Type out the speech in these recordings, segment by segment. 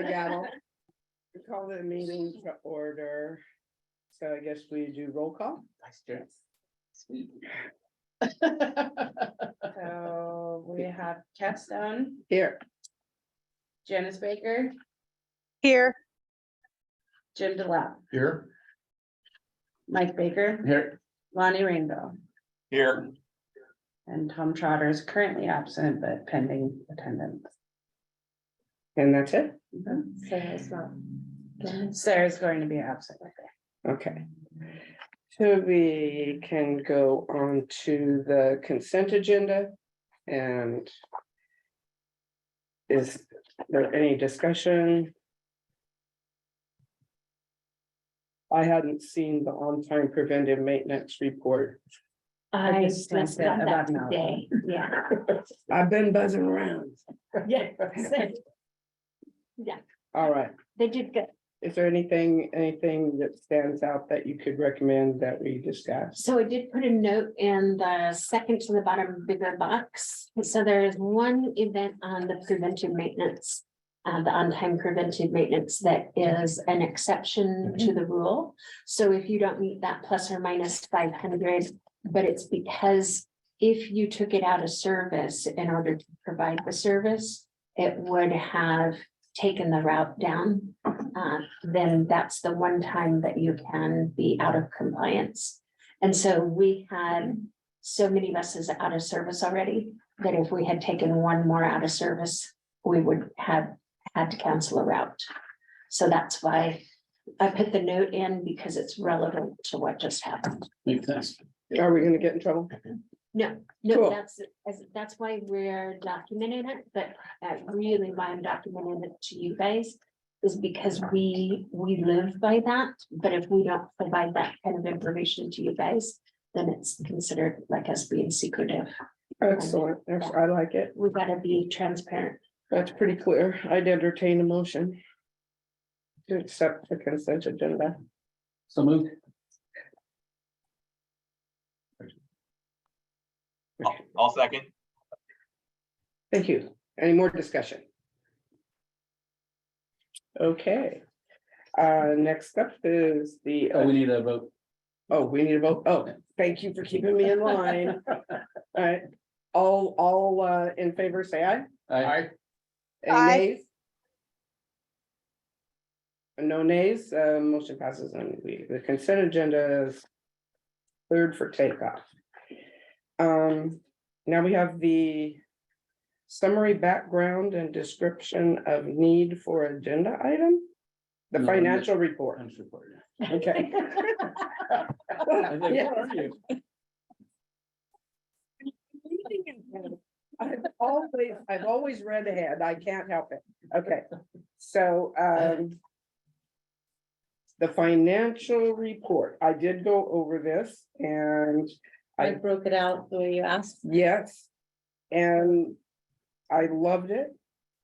my gavel. We call the meeting to order. So I guess we do roll call. So we have Ted Stone, Here. Janice Baker, Here. Jim DeLapp, Here. Mike Baker, Here. Lonnie Rainbow, Here. and Tom Trotter is currently absent but pending attendance. And that's it? Sarah's not. Sarah's going to be absent. Okay. So we can go on to the consent agenda and is there any discussion? I hadn't seen the on-time preventive maintenance report. I I just just sent got it that about an hour today, yeah, I've been buzzing around. yeah. Yeah, All right. they did good. Is there anything that stands out that you could recommend that we discuss? So I did put a note in the second to the bottom bigger box. So there is one event on the preventive maintenance. The on-time preventive maintenance that is an exception to the rule. So if you don't meet that plus or minus 500, but it's because if you took it out of service in order to provide the service, it would have taken the route down. Then that's the one time that you can be out of compliance. And so we had so many buses out of service already that if we had taken one more out of service, we would have had to cancel a route. So that's why I put the note in, because it's relevant to what just happened. Makes sense. Are we gonna get in trouble? No, Cool. that's why we're documenting it, but really why I'm documenting it to you guys is because we live by that, but if we don't provide that kind of information to you guys, then it's considered like us being secretive. Excellent. I like it. We've got to be transparent. That's pretty clear. I'd entertain a motion to accept the consent agenda. So moved. I'll second. Thank you. Any more discussion? Okay. Next up is the, We need a vote. oh, we need a vote. Oh, thank you for keeping me in line. All right, all in favor, say aye. Aye. Any Aye. nays? No nays, motion passes and the consent agenda is cleared for takeoff. Now we have the summary background and description of need for agenda item. The No, financial report, Thanks, report. okay. I was like, Yeah. where are you? I've always read ahead. I can't help it. Okay, so, the financial report, I did go over this and I broke it out the way you asked. yes, and I loved it.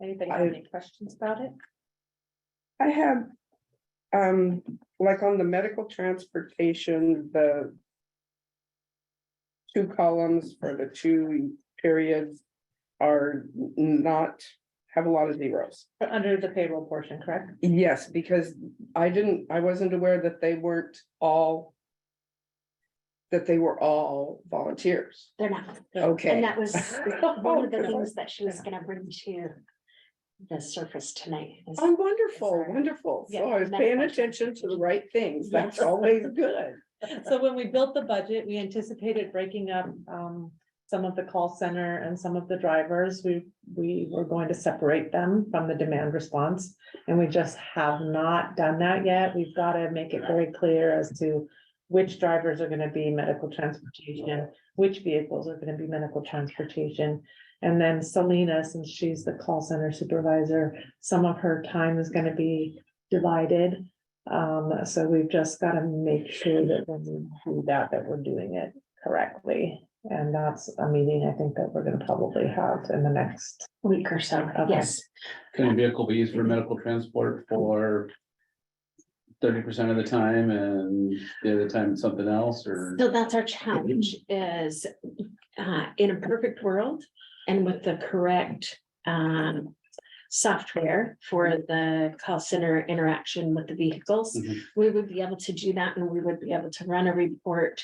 Anybody have any questions about it? I have, like on the medical transportation, the two columns for the two periods are not, have a lot of zeros. Under the payroll portion, correct? Yes, because I wasn't aware that they weren't all, that they were all volunteers. They're not. Okay. And that was one of the things that she was gonna bring to the surface tonight. is- Oh, wonderful, Sorry. wonderful. So Yeah, I was paying medical attention to the right things. That's Yes. always good. So when we built the budget, we anticipated breaking up some of the call center and some of the drivers. We were going to separate them from the demand response. And we just have not done that yet. We've got to make it very clear as to which drivers are going to be medical transportation, which vehicles are going to be medical transportation. And then Selena, since she's the call center supervisor, some of her time is going to be divided. So we've just got to make sure that when we do that, that we're doing it correctly. And that's a meeting I think that we're going to probably have in the next. Week or so, Okay. yes. Can a vehicle be used for medical transport for 30% of the time and the other time something else, or? So that's our challenge is, in a perfect world and with the correct, software for the call center interaction with the vehicles. Mhm. We would be able to do that, and we would be able to run a report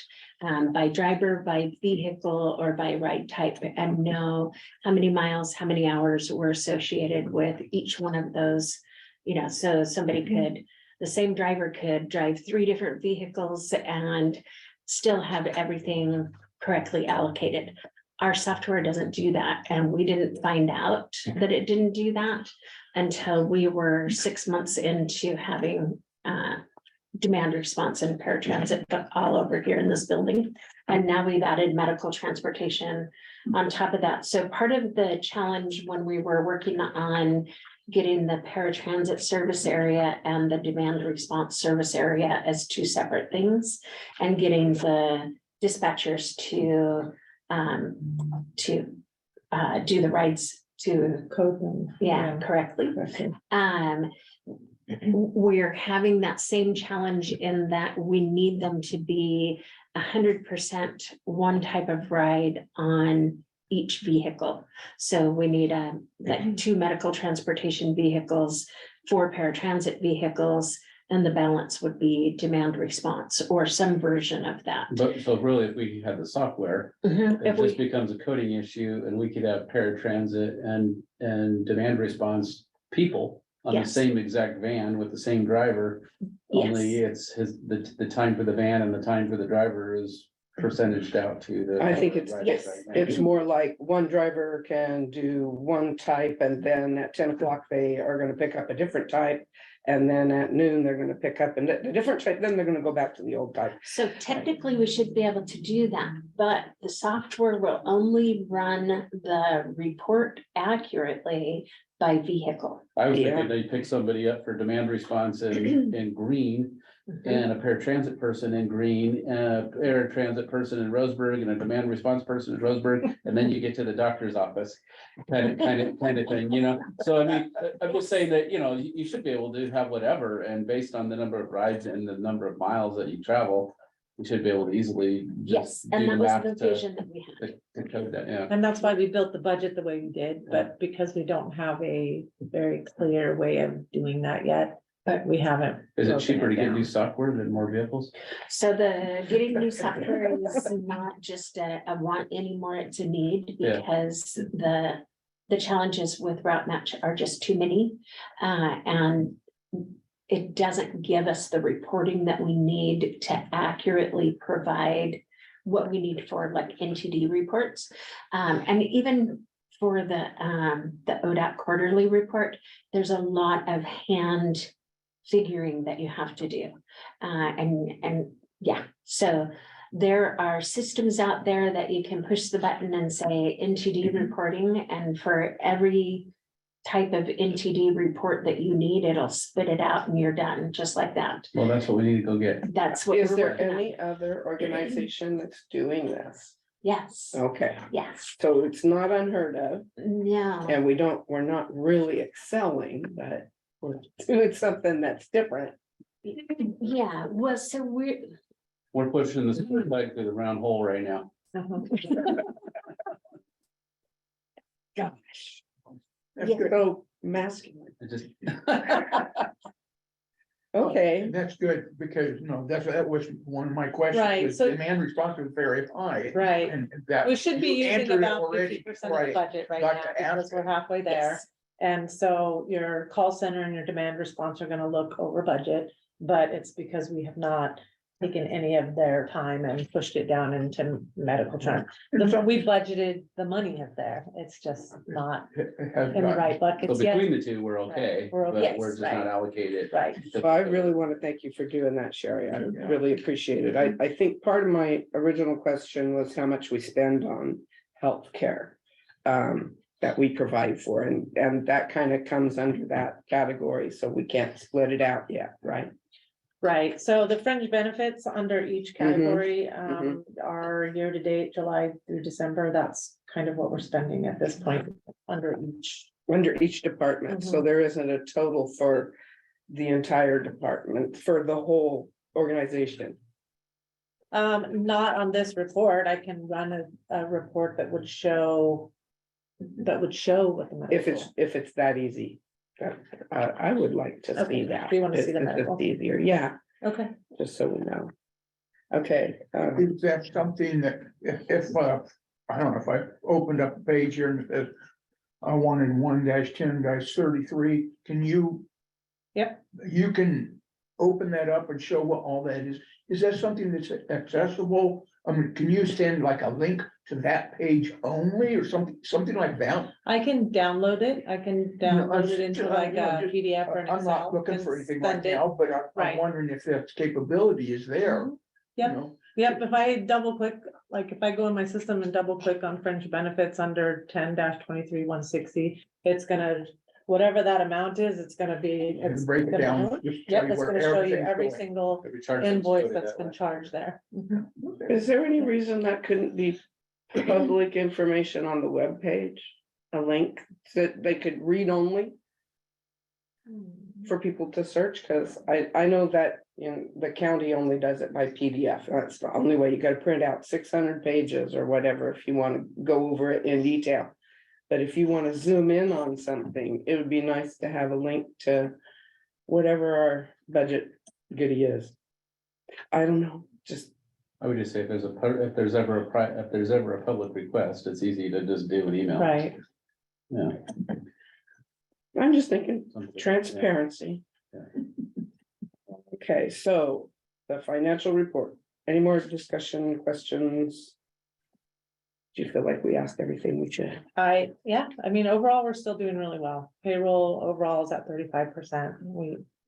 by driver, by vehicle, or by ride type, and know how many miles, how many hours were associated with each one of those. You know, so somebody could, the same driver could drive 3 different vehicles and still have everything correctly allocated. Our software doesn't do that, and we didn't find out that it didn't do that until we were 6 months into having demand response and paratransit all over here in this building. And now we've added medical transportation on top of that. So part of the challenge when we were working on getting the paratransit service area and the demand response service area as 2 separate things, and getting the dispatchers to do the rides to, Code them. yeah, correctly. Okay. We're having that same challenge in that we need them to be 100% one type of ride on each vehicle. So we need like 2 medical transportation vehicles, 4 paratransit vehicles, and the balance would be demand response or some version of that. But so really, if we had the software, Mhm. it If just we, becomes a coding issue and we could have paratransit and demand response people on the Yes. same exact van with the same driver. Only yes, it's the time for the van and the time for the driver is percentaged out to the. I think it's- Right, yes. right, right. It's more like one driver can do one type, and then at 10 o'clock, they are gonna pick up a different type. And then at noon, they're gonna pick up a different type, then they're gonna go back to the old type. so technically we should be able to do that, but the software will only run the report accurately by vehicle. I was Yeah. thinking they pick somebody up for demand response in Green and a paratransit person in Green, and a paratransit person in Roseburg and a demand response person in Roseburg, and then you get to the doctor's office. Kind of thing, you know? So I mean, I'm just saying that, you know, you should be able to have whatever, and based on the number of rides and the number of miles that you travel, you should be able to easily Yes, just do and the that was math the to vision that we had. to code that, yeah. And that's why we built the budget the way we did, but because we don't have a very clear way of doing that yet, but we haven't. Is it broken cheaper to get down. new software than more vehicles? So the getting new software is not just a want anymore, it's a need, Yeah. because the challenges with route match are just too many. And it doesn't give us the reporting that we need to accurately provide what we need for like NTD reports. And even for the ODOT quarterly report, there's a lot of hand figuring that you have to do. And yeah, so there are systems out there that you can push the button and say NTD reporting, and for every type of NTD report that you need, it'll spit it out and you're done, just like that. Well, that's what we need to go get. That's what Is we're there working on. any other organization that's doing this? Yes, Okay, yes, so it's not unheard of, no, and we're not really excelling, but we're doing something that's different. yeah, well, so We're pushing this like through the round hole right now. Gosh. Yeah. So masculine, It just, okay, And that's good, because, you know, that was one of my questions. Right, was so- demand response was very high. Right, And that. we should be you using answered it about already 50% of before the I budget right got now, to because ask we're it. halfway there. yes, And so your call center and your demand response are gonna look over budget, but it's because we have not taken any of their time and pushed it down into medical term. We budgeted, the money is there, it's just not It has in the gotten- right so buckets yet, between the two, we're okay, We're okay, but we're just right. not allocated. right? so I really want to thank you for doing that, Sherry, I really appreciate it. I think part of my original question was how much we spend on healthcare. That we provide for, and that kind of comes under that category, so we can't split it out yet, right? Right, so the fringe benefits under each category, are year to date, July through December, that's kind of what we're spending at this point under each. Under each department, so there isn't a total for the entire department, for the whole organization. Not on this report, I can run a report that would show that would show what the medical. if it's that easy. I would like to Okay, see that. do you wanna see the It's just medical? easier, yeah, Okay, just so we know. Okay, Is that something that if, I don't know, if I opened up a page here and it says I wanted 1-10-33, can you? Yep. You can open that up and show what all that is. Is that something that's accessible? I mean, can you send like a link to that page only or something like that? I can download it. I can download it into like a PDF or an I'm not Excel. looking and for anything right send it. now, but I'm Right. wondering if that capability is there. you Yep. know? Yep, if I double click, like if I go in my system and double click on fringe benefits under 10-23-160, it's gonna, whatever that amount is, it's gonna be. And it's break it gonna- down. just tell Yep, you it's where gonna show you everything's every going. single Every charge invoice goes that's that been way. charged there. Mhm. is there any reason that couldn't be public information on the webpage? A link that they could read only for people to search, because I know that, you know, the county only does it by PDF. That's the only way. You gotta print out 600 pages or whatever if you want to go over it in detail. But if you want to zoom in on something, it would be nice to have a link to whatever our budget goodie is. I don't know, just, I would just say if there's if there's ever a public request, it's easy to just do an email. Right, Yeah. I'm just thinking something, yeah. transparency. Yeah. Okay, so the financial report, any more discussion, questions? Do you feel like we asked everything we should? yeah, I mean, overall, we're still doing really well. Payroll overall is at 35%.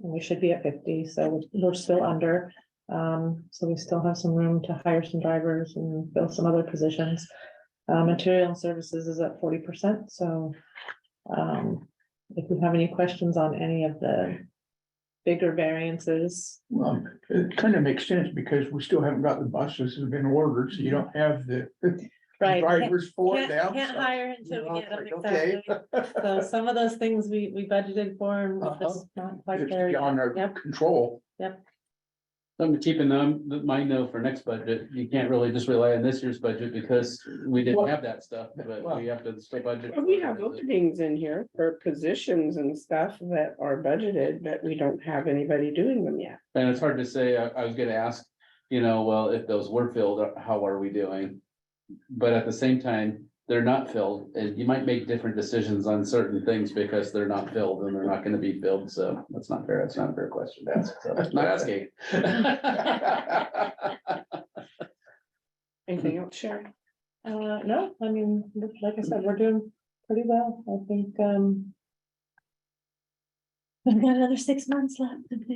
We should be at 50, so we're still under. So we still have some room to hire some drivers and fill some other positions. Material and services is at 40%, so. If you have any questions on any of the bigger variances, Well, it kind of makes sense because we still haven't got the buses that have been ordered, so you don't have the right? drivers for Can't them. can't so, hire you until know, we it's get them, like, okay. exactly. So some of those things we budgeted for and we're just not quite It's there. beyond yet. our Yep, control. Something to keep in mind though, for next budget, you can't really just rely on this year's budget because we didn't Well- have that stuff, but we have to still budget. Well, we for have it. openings in here for positions and stuff that are budgeted, but we don't have anybody doing them yet. And it's hard to say, I was gonna ask, well, if those were filled, how are we doing? But at the same time, they're not filled, and you might make different decisions on certain things because they're not filled and they're not gonna be filled, so that's not fair, that's not a fair question to ask, so I'm not asking. Anything else, Sharon? no, I mean, like I said, we're doing pretty well, I think, we've got another 6 months left of the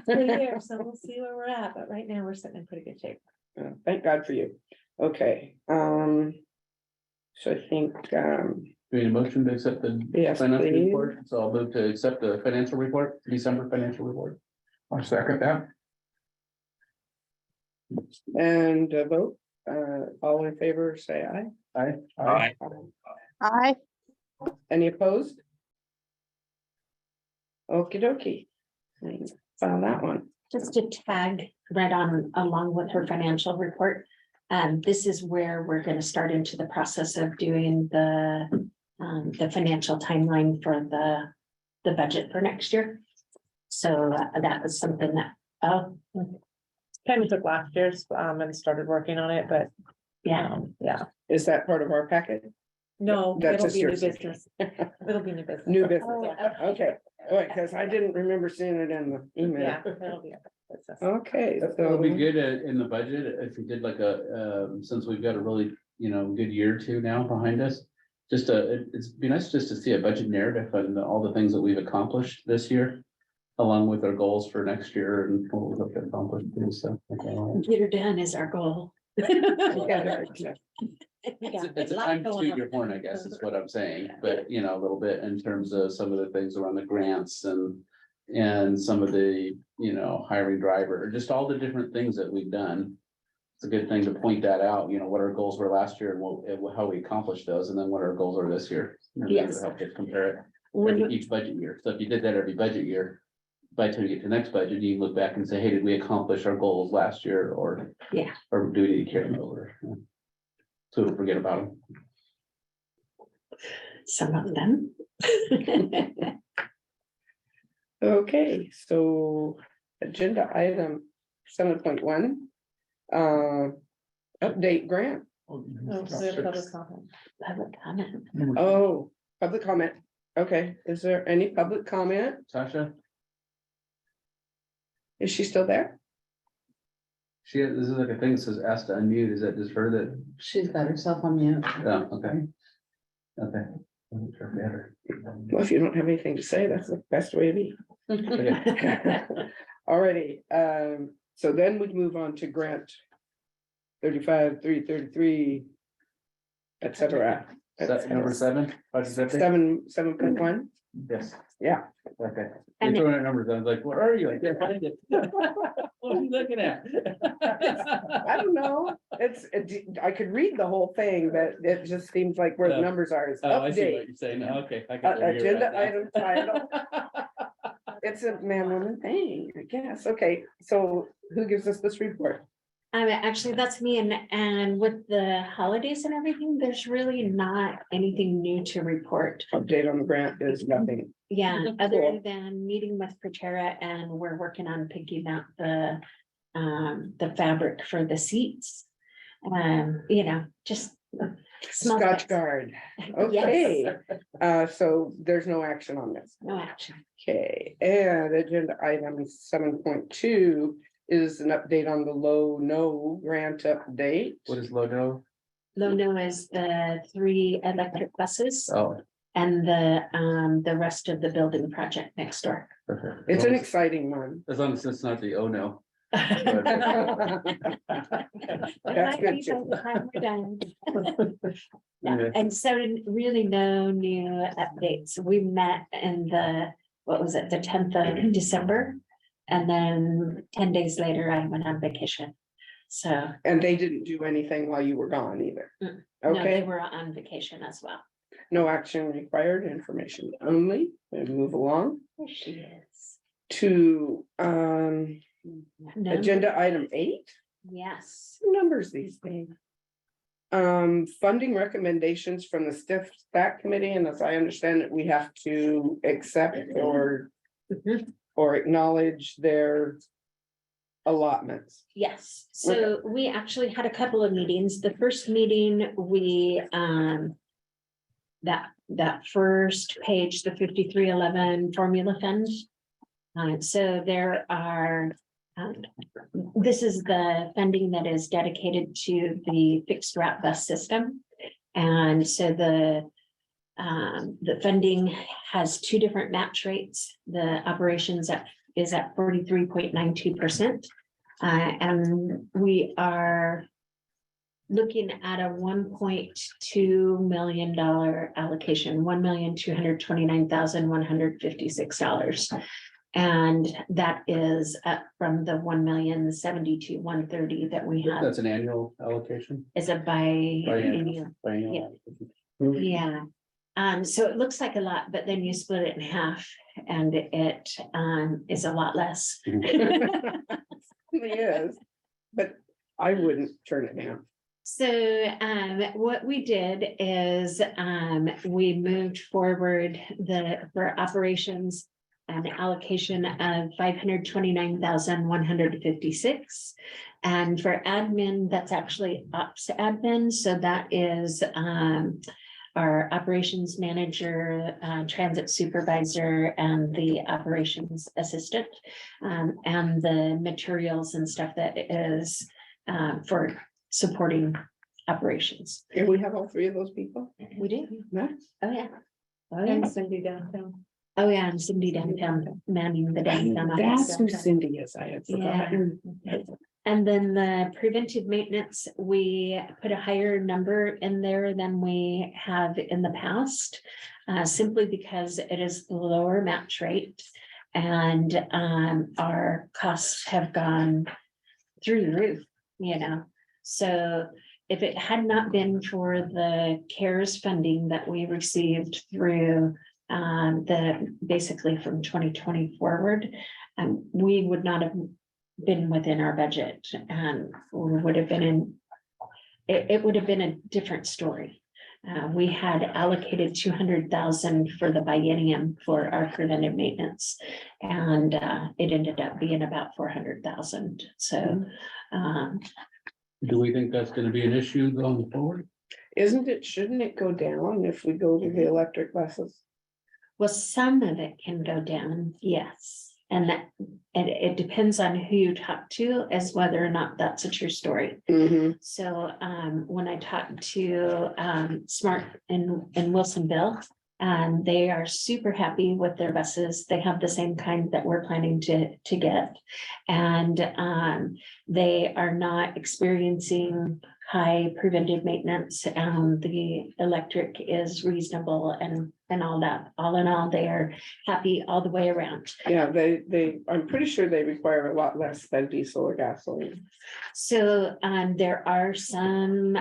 year, so we'll see where we're at, but right now we're sitting in pretty good shape. Thank God for you. Okay, so I think, Do we need a motion to accept the yes, financial please. report? So I'll move to accept the financial report, December financial report. I second that. And vote, all in favor, say aye. Aye. Aye. Any opposed? Okey dokey. Found that one. Just to tag right on along with her financial report. This is where we're gonna start into the process of doing the financial timeline for the budget for next year. So that was something that, Kind of took last year's, and started working on it, but, yeah, yeah, Is that part of our packet? no, That's it'll just be new yours. business. It'll be new business. New business, Oh, okay, wait, because I didn't remember seeing it in the email. Yeah. It'll be new business. Okay, It'll be so, good in the budget if we did like since we've got a really, good year or two now behind us. Just it'd be nice just to see a budget narrative on all the things that we've accomplished this year. Along with our goals for next year and what we hope to accomplish too, so. get her done is our goal. yeah, It's a time to toot your horn, I guess, is what I'm saying, but a little bit in terms of some of the things around the grants and some of the, hiring driver, just all the different things that we've done. It's a good thing to point that out, what our goals were last year and how we accomplished those, and then what our goals are this year. And then Yes. to help you compare it When, each budget year. So if you did that every budget year, by the time you get to the next budget, you can look back and say, hey, did we accomplish our goals last year or? Yeah. Or do we need to carry them over? So we don't forget about them. Some of them. Okay, so agenda item 7.1. Update grant. Oh, so we have public comment. Public comment. Oh, public comment. Okay, is there any public comment? Tasha, Is she still there? this is like a thing that says ask to unmute. Is that just her that? She's got herself on mute. Oh, okay. Okay. Wasn't sure if we had her. Well, if you don't have anything to say, that's the best way to be. Alrighty, so then we move on to grant 35,333, et cetera. Number 7, budget update? 7.1, Yes, yeah. okay. And You're throwing out numbers. I was like, where are you? I can't find it. What are you looking at? I don't know, I could read the whole thing, but it just seems like where the numbers are is Oh, I see update. what you're saying. Okay. I got where you're Agenda at now. item title. It's a man-woman thing, I guess. Okay, so who gives us this report? Actually, that's me, and with the holidays and everything, there's really not anything new to report. Update on the grant is nothing. Yeah, other Cool. than meeting with Proterra, and we're working on picking out the fabric for the seats. Just small Scotch steps. guard. Yes. Okay, so there's no action on this. No action. Okay, and agenda item 7.2 is an update on the low no grant update. What is logo? Lono is the 3 electric buses Oh, and the rest of the building project next door. perfect. It's an exciting one. As long as it's not the oh no. That's good too. Yeah, and so really no new updates. We met in the 10th of December. And then 10 days later, I went on vacation. So, And they didn't do anything while you were gone either. no, they Okay, were on vacation as well. no action required, information only. We move along There she is. to No, agenda item 8. yes. Numbers these days. Funding recommendations from the staff committee, and as I understand it, we have to accept or acknowledge their allotments. Yes, so we actually had a couple of meetings. The first meeting, we, that first page, the 5311 formula fund. So there are, this is the funding that is dedicated to the fixed route bus system. And so the funding has 2 different match rates. The operations is at 43.92%. And we are looking at a $1.2 million allocation, $1,229,156. And that is up from the 1,072,130 that we have. That's an annual allocation. Is a biennial. Biennial. Yeah. So it looks like a lot, but then you split it in half and it is a lot less. It is, but I wouldn't turn it down. So what we did is we moved forward for operations an allocation of 529,156. And for admin, that's actually ops admin. So that is our operations manager, transit supervisor, and the operations assistant, and the materials and stuff that is for supporting operations. And we have all 3 of those people. We do. Nice. Oh, yeah. And Cindy downtown. Oh, yeah, and Cindy downtown, manning the downtown office. That's who Cindy is. I had forgotten. And then the preventive maintenance, we put a higher number in there than we have in the past. Simply because it is the lower match rate. And our costs have gone through the roof, So if it had not been for the CARES funding that we received through basically from 2020 forward, we would not have been within our budget, and we would have been it would have been a different story. We had allocated 200,000 for the biennium for our preventive maintenance. And it ended up being about 400,000. So Do we think that's gonna be an issue going forward? Shouldn't it go down if we go to the electric buses? well, some of it can go down, yes. And it depends on who you talk to as whether or not that's a true story. Mhm. So when I talked to Smart in Wilsonville, they are super happy with their buses. They have the same kind that we're planning to get. And they are not experiencing high preventive maintenance. The electric is reasonable and all that. All in all, they are happy all the way around. Yeah, I'm pretty sure they require a lot less than diesel or gasoline. So there are some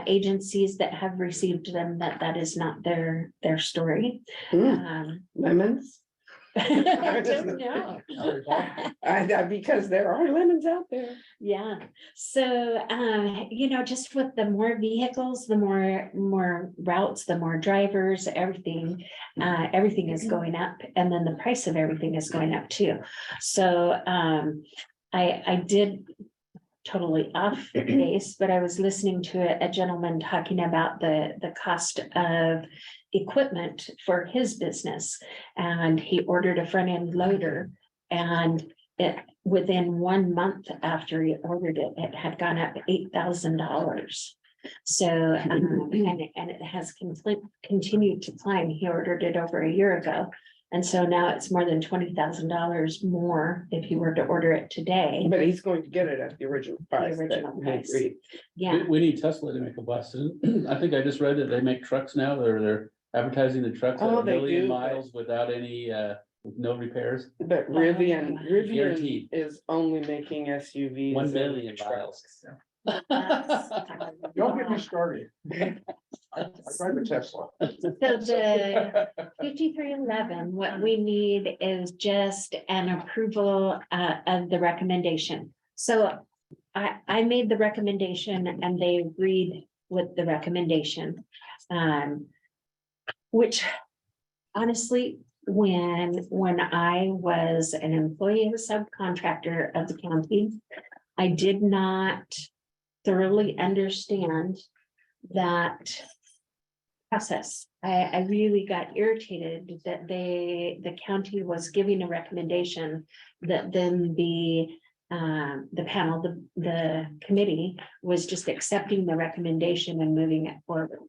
agencies that have received them that is not their story. Lemons? I don't know. Because there are lemons out there. Yeah, so just with the more vehicles, the more routes, the more drivers, everything is going up, and then the price of everything is going up too. So I did totally off base, but I was listening to a gentleman talking about the cost of equipment for his business, and he ordered a front end loader, and within 1 month after he ordered it, it had gone up $8,000. So and it has continued to climb. He ordered it over a year ago. And so now it's more than $20,000 more if you were to order it today. But he's going to get it at the original price. original that he price. agreed. Yeah, We need Tesla to make a bus. I think I just read that they make trucks now, they're advertising the trucks at Oh, a they million do. miles without any, with no repairs. But Rivian Guaranteed. is only making SUVs. 1 and million trucks. Don't get me started. I drive a Tesla. so the 5311, what we need is just an approval of the recommendation. So I made the recommendation and they agreed with the recommendation. Which honestly, when I was an employee of a subcontractor of the county, I did not thoroughly understand that process. I really got irritated that the county was giving a recommendation that then the panel, the committee was just accepting the recommendation and moving it forward.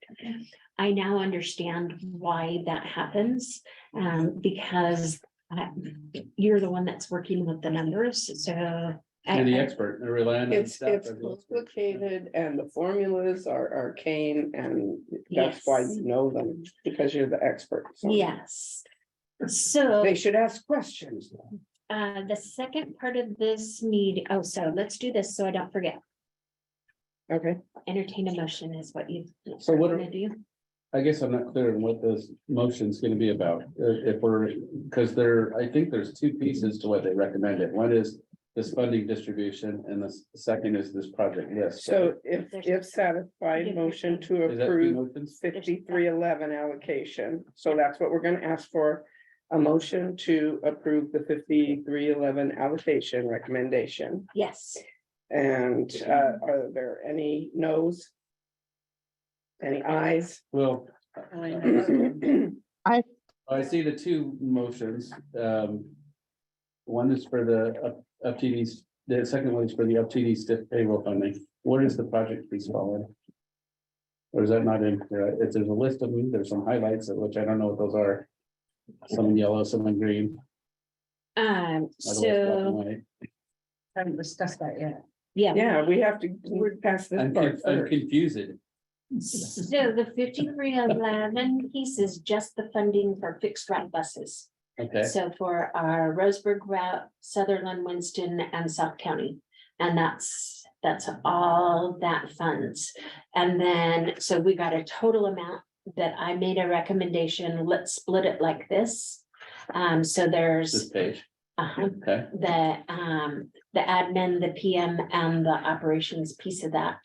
I now understand why that happens, because you're the one that's working with the numbers, so. You're the expert, they're relying on It's stuff. complicated and the formulas are arcane and that's why Yes. you know them, because you're the expert. So Yes. So. They should ask questions. The second part of this meeting, so let's do this so I don't forget. Okay, Entertain a motion is what you. So what are- gonna do. I guess I'm not clear on what this motion's gonna be about, if we're, because I think there's two pieces to what they recommended. One is this funding distribution, and the second is this project list. so if satisfied, motion to Is that two approve motions? 5311 allocation. So that's what we're gonna ask for. A motion to approve the 5311 allocation recommendation. Yes, And are there any no's? Any ayes? Well, I see the two motions. One is for the UPTD's, the second one is for the UPTD stiff payroll funding. What is the project piece following? Or is that not in, if there's a list of them, there's some highlights of which I don't know what those are. Some in yellow, some in green. otherwise black and so, white. Haven't discussed that yet. yeah. Yeah, we have to, we're past this I'm part first. confused. So the 5311 piece is just the funding for fixed route buses. Okay, So for our Roseburg route, Sutherland, Winston and South County. And that's all that funds. And then, so we got a total amount that I made a recommendation, let's split it like this. So this there's, page. Okay, The admin, the PM and the operations piece of that.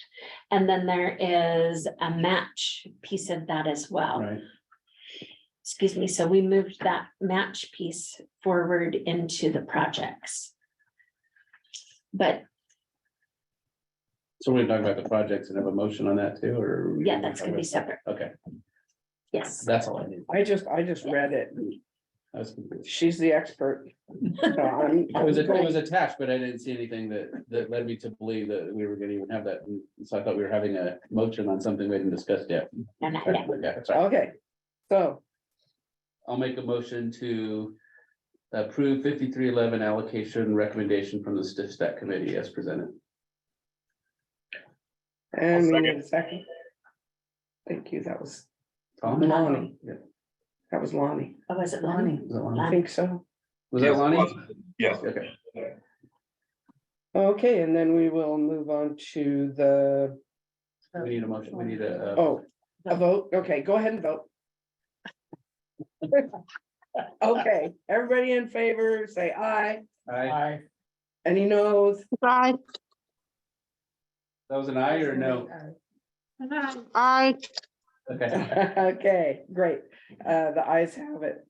And then there is a match piece of that as well. right. Excuse me, so we moved that match piece forward into the projects. But So we're talking about the projects and have a motion on that too, or? yeah, that's gonna be separate. Okay, Yes. that's all I need. I just read it. I was confused. She's the expert. So I'm- It was attached, but I didn't see anything that led me to believe that we were gonna even have that. And so I thought we were having a motion on something we hadn't discussed yet. No, not Okay, yet. that's right. Okay, so I'll make a motion to approve 5311 allocation recommendation from the stiff stat committee as presented. and we I'll need a second. Thank you. That was Tom? Lonnie. Yeah. That was Lonnie. Oh, was it Lonnie? Was that Lonnie? I think so. Was that Lonnie? Yes. Okay. Okay, and then we will move on to the, We need a motion. We need a. a vote. Okay, go ahead and vote. Okay, everybody in favor, say aye. Aye. Any noes? Aye. That was an aye or no? Aye. Okay. Okay, great. The ayes have it.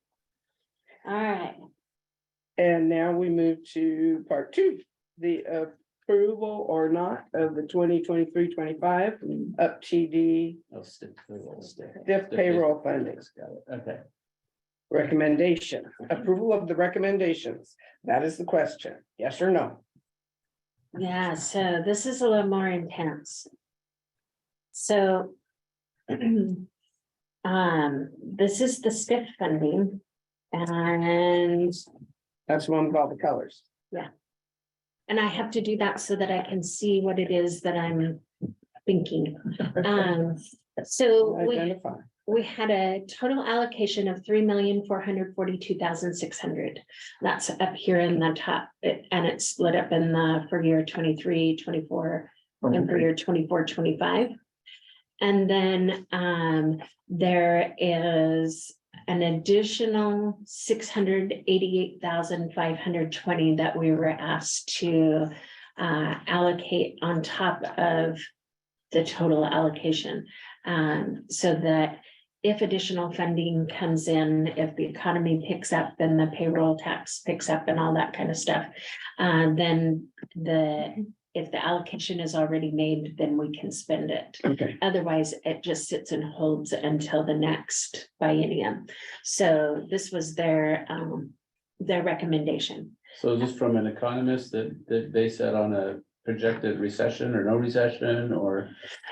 All right, And now we move to part two, the approval or not of the 2023-25 UPTD Oh, stiff payroll, stiff. stiff payroll funding. Got it. Okay. Recommendation, approval of the recommendations. That is the question. Yes or no? yeah, so this is a little more intense. So this is the STIF funding and That's one with all the colors. And I have to do that so that I can see what it is that I'm thinking. So Identify. we had a total allocation of 3,442,600. That's up here in the top, and it's split up in the for year 23, 24, and for year 24, 25. And then there is an additional 688,520 that we were asked to allocate on top of the total allocation. So that if additional funding comes in, if the economy picks up, then the payroll tax picks up and all that kind of stuff. Then if the allocation is already made, then we can spend it. Okay, Otherwise, it just sits and holds until the next biennium. So this was their recommendation. So is this from an economist that they said on a projected recession or no recession or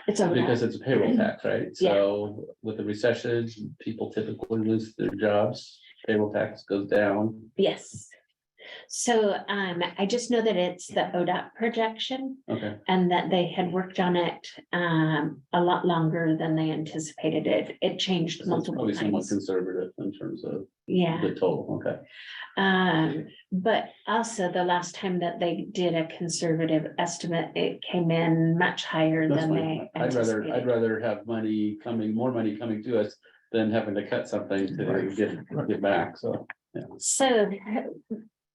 It's over. because it's a payroll tax, right? Yeah. So with the recession, people typically lose their jobs, payroll tax goes down. Yes. So I just know that it's the ODOT projection Okay, and that they had worked on it a lot longer than they anticipated it. It changed so it's multiple probably somewhat times. conservative in terms of Yeah. the total, okay. But also the last time that they did a conservative estimate, it came in much higher That's than fine. they I'd anticipated. rather have more money coming to us than having to cut something to get back, so. So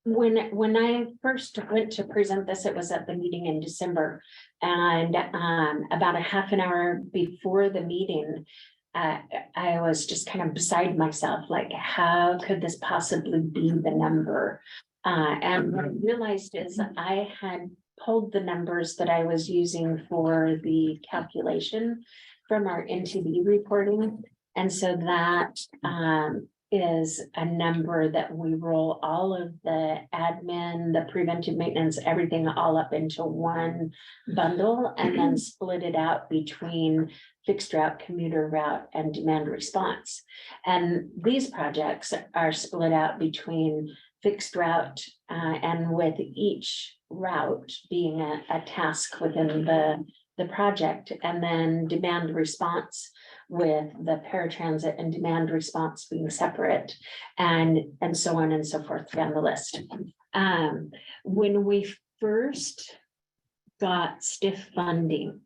when I first went to present this, it was at the meeting in December. And about a half an hour before the meeting, I was just kind of beside myself, like, how could this possibly be the number? And what I realized is I had pulled the numbers that I was using for the calculation from our NTD reporting. And so that is a number that we roll all of the admin, the preventive maintenance, everything all up into one bundle and then split it out between fixed route, commuter route, and demand response. And these projects are split out between fixed route and with each route being a task within the project, and then demand response with the paratransit and demand response being separate, and so on and so forth down the list. When we first got STIF funding,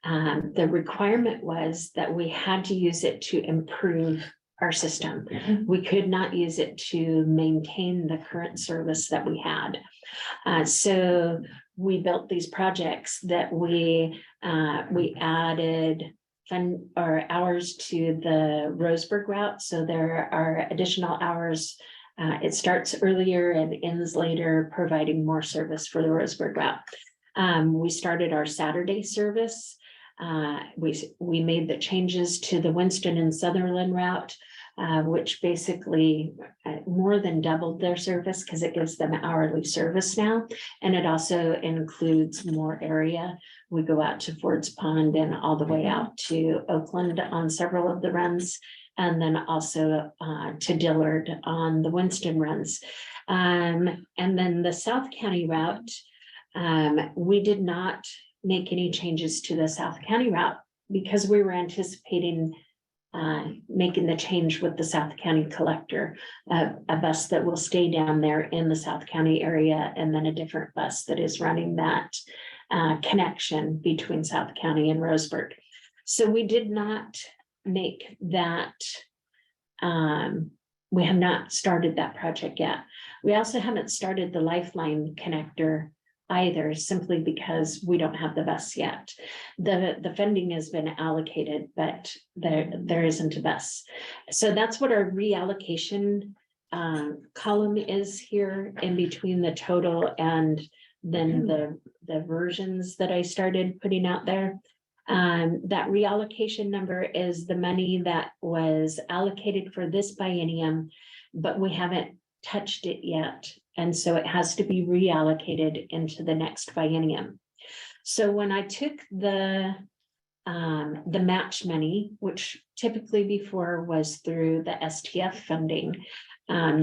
the requirement was that we had to use it to improve our system. We could not use it to maintain the current service that we had. So we built these projects that we added hours to the Roseburg route. So there are additional hours. It starts earlier and ends later, providing more service for the Roseburg route. We started our Saturday service. We made the changes to the Winston and Sutherland route, which basically more than doubled their service because it gives them hourly service now. And it also includes more area. We go out to Ford's Pond and all the way out to Oakland on several of the runs, and then also to Dillard on the Winston runs. And then the South County route, we did not make any changes to the South County route because we were anticipating making the change with the South County collector, a bus that will stay down there in the South County area, and then a different bus that is running that connection between South County and Roseburg. So we did not make that. We have not started that project yet. We also haven't started the Lifeline connector either, simply because we don't have the bus yet. The funding has been allocated, but there isn't a bus. So that's what our reallocation column is here in between the total and then the versions that I started putting out there. That reallocation number is the money that was allocated for this biennium, but we haven't touched it yet. And so it has to be reallocated into the next biennium. So when I took the match money, which typically before was through the STF funding.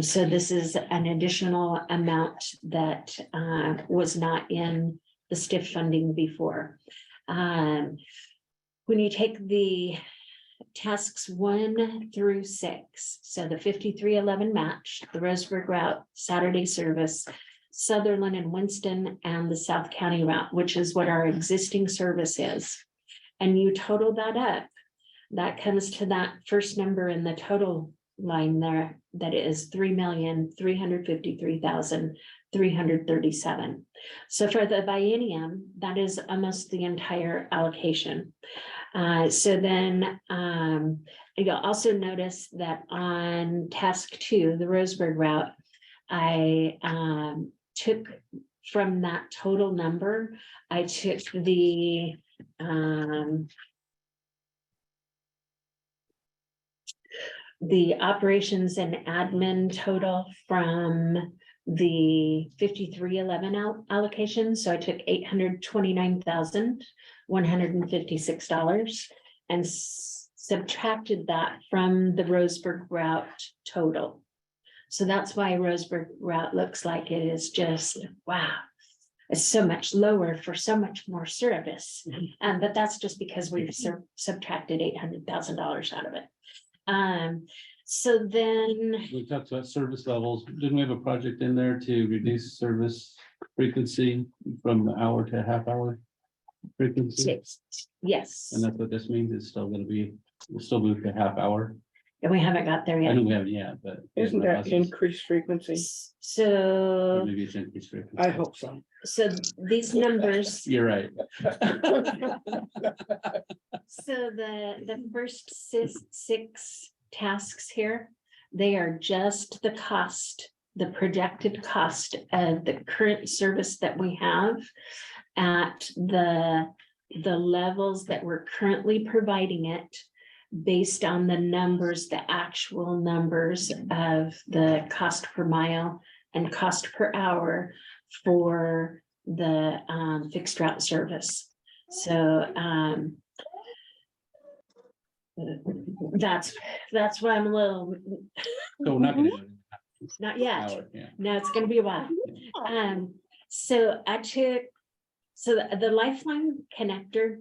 So this is an additional amount that was not in the STIF funding before. When you take the tasks 1 through 6, so the 5311 match, the Roseburg route, Saturday service, Sutherland and Winston, and the South County route, which is what our existing service is. And you total that up, that comes to that first number in the total line there, that is $3,353,337. So for the biennium, that is almost the entire allocation. So then you'll also notice that on task 2, the Roseburg route, I took from that total number, I took the operations and admin total from the 5311 allocation. So I took $829,156 and subtracted that from the Roseburg route total. So that's why Roseburg route looks like it is just, wow, it's so much lower for so much more service. But that's just because we've subtracted $800,000 out of it. So then We talked about service levels. Didn't we have a project in there to reduce service frequency from hour to half hour frequency? yes, And that's what this means. It's still gonna be, we'll still move to half hour. and we haven't got there I yet. know we haven't yet, but. Isn't that increased frequency? Or So, maybe it's increased frequency. I hope so. so these numbers, You're right. so the first six tasks here, they are just the cost, the projected cost of the current service that we have at the levels that we're currently providing it, based on the numbers, the actual numbers of the cost per mile and cost per hour for the fixed route service. So that's why I'm a little, So we're not gonna. do not an yet. hour, yeah. No, it's gonna be a while. So I took, so the Lifeline connector,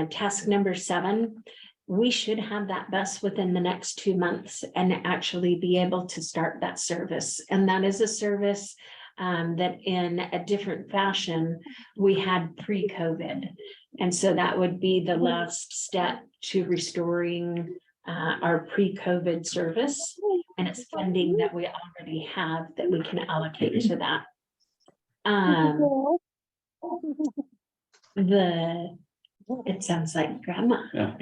task number 7, we should have that bus within the next 2 months and actually be able to start that service. And that is a service that in a different fashion, we had pre-COVID. And so that would be the last step to restoring our pre-COVID service, and it's funding that we already have that we can allocate to that. It sounds like grandma. Yeah.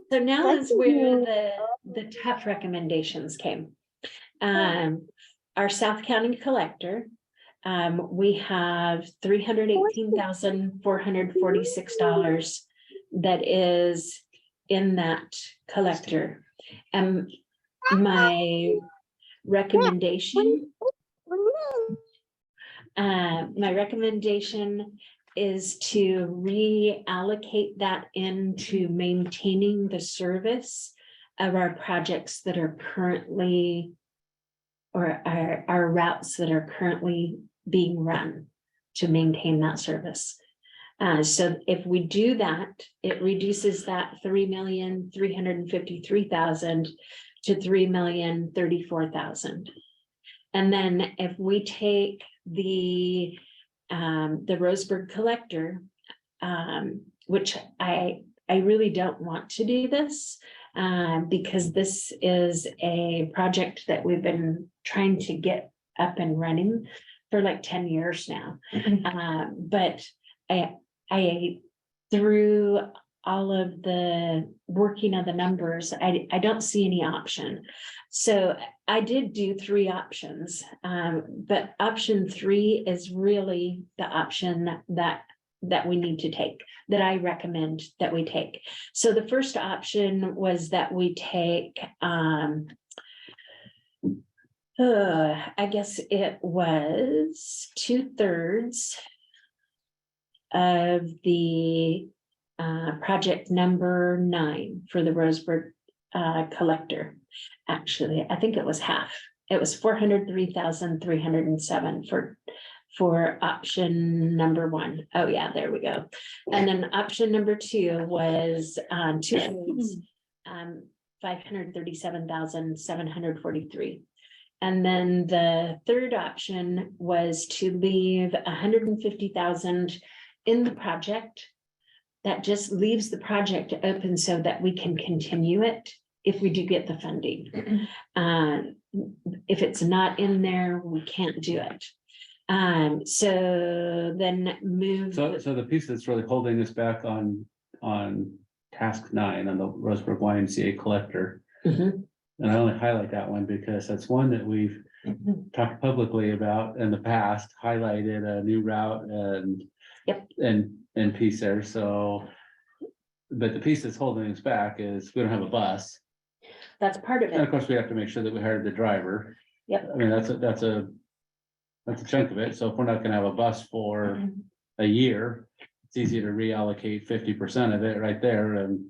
So now is where the tough recommendations came. Our South County collector, we have $318,446 that is in that collector. My recommendation is to reallocate that into maintaining the service of our projects that are currently, or our routes that are currently being run, to maintain that service. So if we do that, it reduces that 3,353,000 to 3,034,000. And then if we take the Roseburg collector, which I really don't want to do this, because this is a project that we've been trying to get up and running for like 10 years now. But I through all of the working of the numbers, I don't see any option. So I did do 3 options, but option 3 is really the option that we need to take, that I recommend that we take. So the first option was that we take, I guess it was 2/3 of the project number 9 for the Roseburg collector. Actually, I think it was half. It was 403,307 for option number 1. Oh yeah, there we go. And then option number 2 was 2/3, 537,743. And then the third option was to leave 150,000 in the project. That just leaves the project open so that we can continue it if we do get the funding. If it's not in there, we can't do it. So then move. So the piece that's really holding us back on task 9 on the Roseburg YMCA collector. Mhm. And I only highlight that one because that's one that we've talked publicly about in the past, highlighted a new route and. Yep. And piece there, so. But the piece that's holding us back is we don't have a bus. That's part of And of it. course, we have to make sure that we hired the driver. Yep. I mean, that's a chunk of it. So if we're not gonna have a bus for a year, it's easy to reallocate 50% of it right there and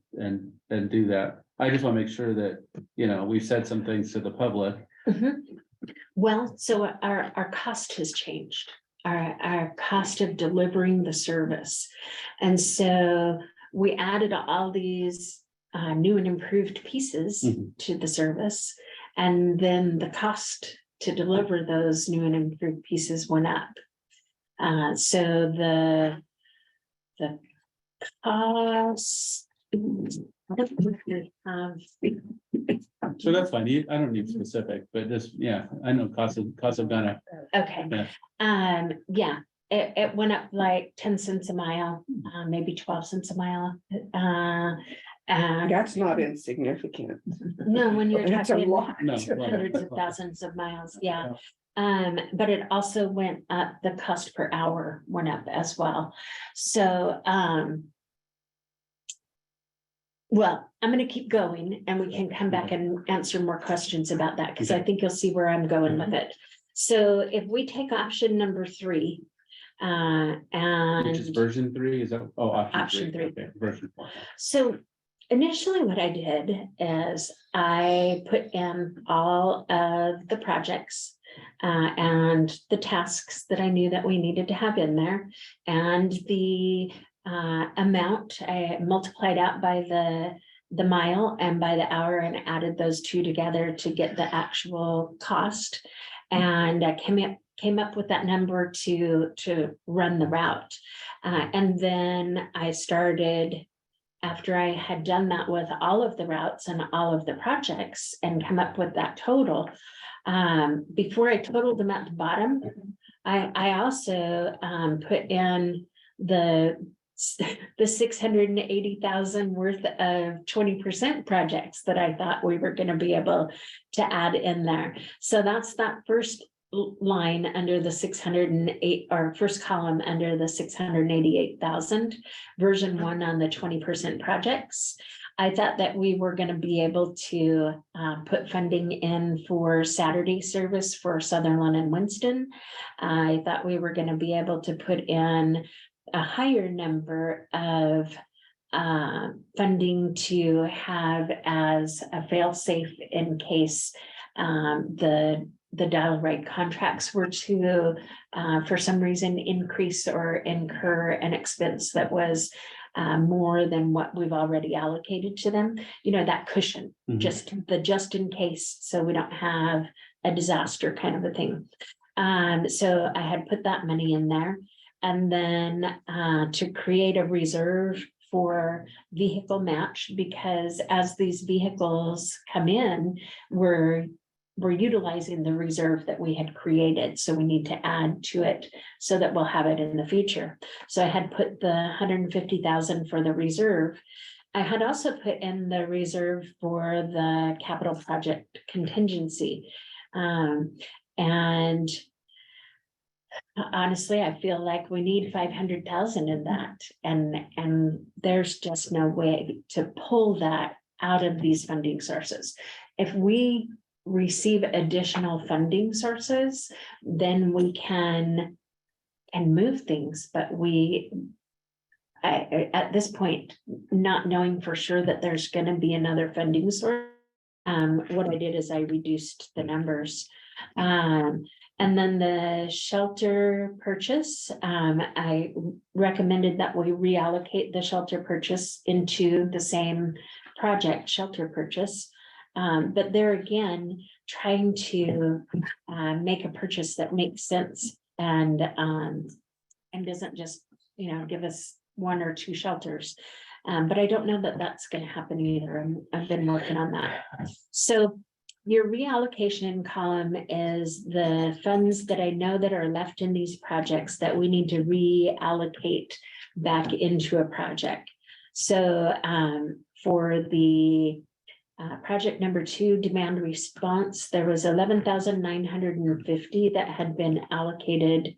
do that. I just wanna make sure that, we've said some things to the public. Mhm. Well, so our cost has changed, our cost of delivering the service. And so we added all these new and improved pieces Mhm. to the service. And then the cost to deliver those new and improved pieces went up. So the cost. So that's fine. I don't need specific, but just, I know costs have gone up. Okay, yeah, it went up like 10 cents a mile, maybe 12 cents a mile. That's not insignificant. No, when you're That's a talking lot. No. hundreds of thousands of miles, yeah. But it also went up, the cost per hour went up as well. So, well, I'm gonna keep going and we can come back and answer more questions about that, because I think you'll see where I'm going with it. So if we take option number 3, Which is and version 3, is that, option Option 3. three. Okay, version 4. so initially what I did is I put in all of the projects and the tasks that I knew that we needed to have in there, and the amount I multiplied out by the mile and by the hour and added those two together to get the actual cost. And I came up with that number to run the route. And then I started, after I had done that with all of the routes and all of the projects and come up with that total. Before I totaled them at the bottom, I also put in the 680,000 worth of 20% projects that I thought we were going to be able to add in there. So that's that first line under the 608, or first column under the 688,000, version 1 on the 20% projects. I thought that we were going to be able to put funding in for Saturday service for Sutherland and Winston. I thought we were going to be able to put in a higher number of funding to have as a fail-safe in case the dial rate contracts were to for some reason increase or incur an expense that was more than what we've already allocated to them, you know, that cushion, just in case, so we don't have a disaster kind of a thing. So I had put that money in there, and then to create a reserve for vehicle match, because as these vehicles come in, we're utilizing the reserve that we had created. So we need to add to it so that we'll have it in the future. So I had put the 150,000 for the reserve. I had also put in the reserve for the capital project contingency. And honestly, I feel like we need 500,000 in that. And there's just no way to pull that out of these funding sources. If we receive additional funding sources, then we can move things, but at this point, not knowing for sure that there's going to be another funding source, what I did is I reduced the numbers. And then the shelter purchase, I recommended that we reallocate the shelter purchase into the same project shelter purchase. But there again, trying to make a purchase that makes sense and doesn't just, you know, give us 1 or 2 shelters. But I don't know that that's going to happen either. I've been working on that. So your reallocation column is the funds that I know that are left in these projects that we need to reallocate back into a project. So for the project number 2, demand response, there was 11,950 that had been allocated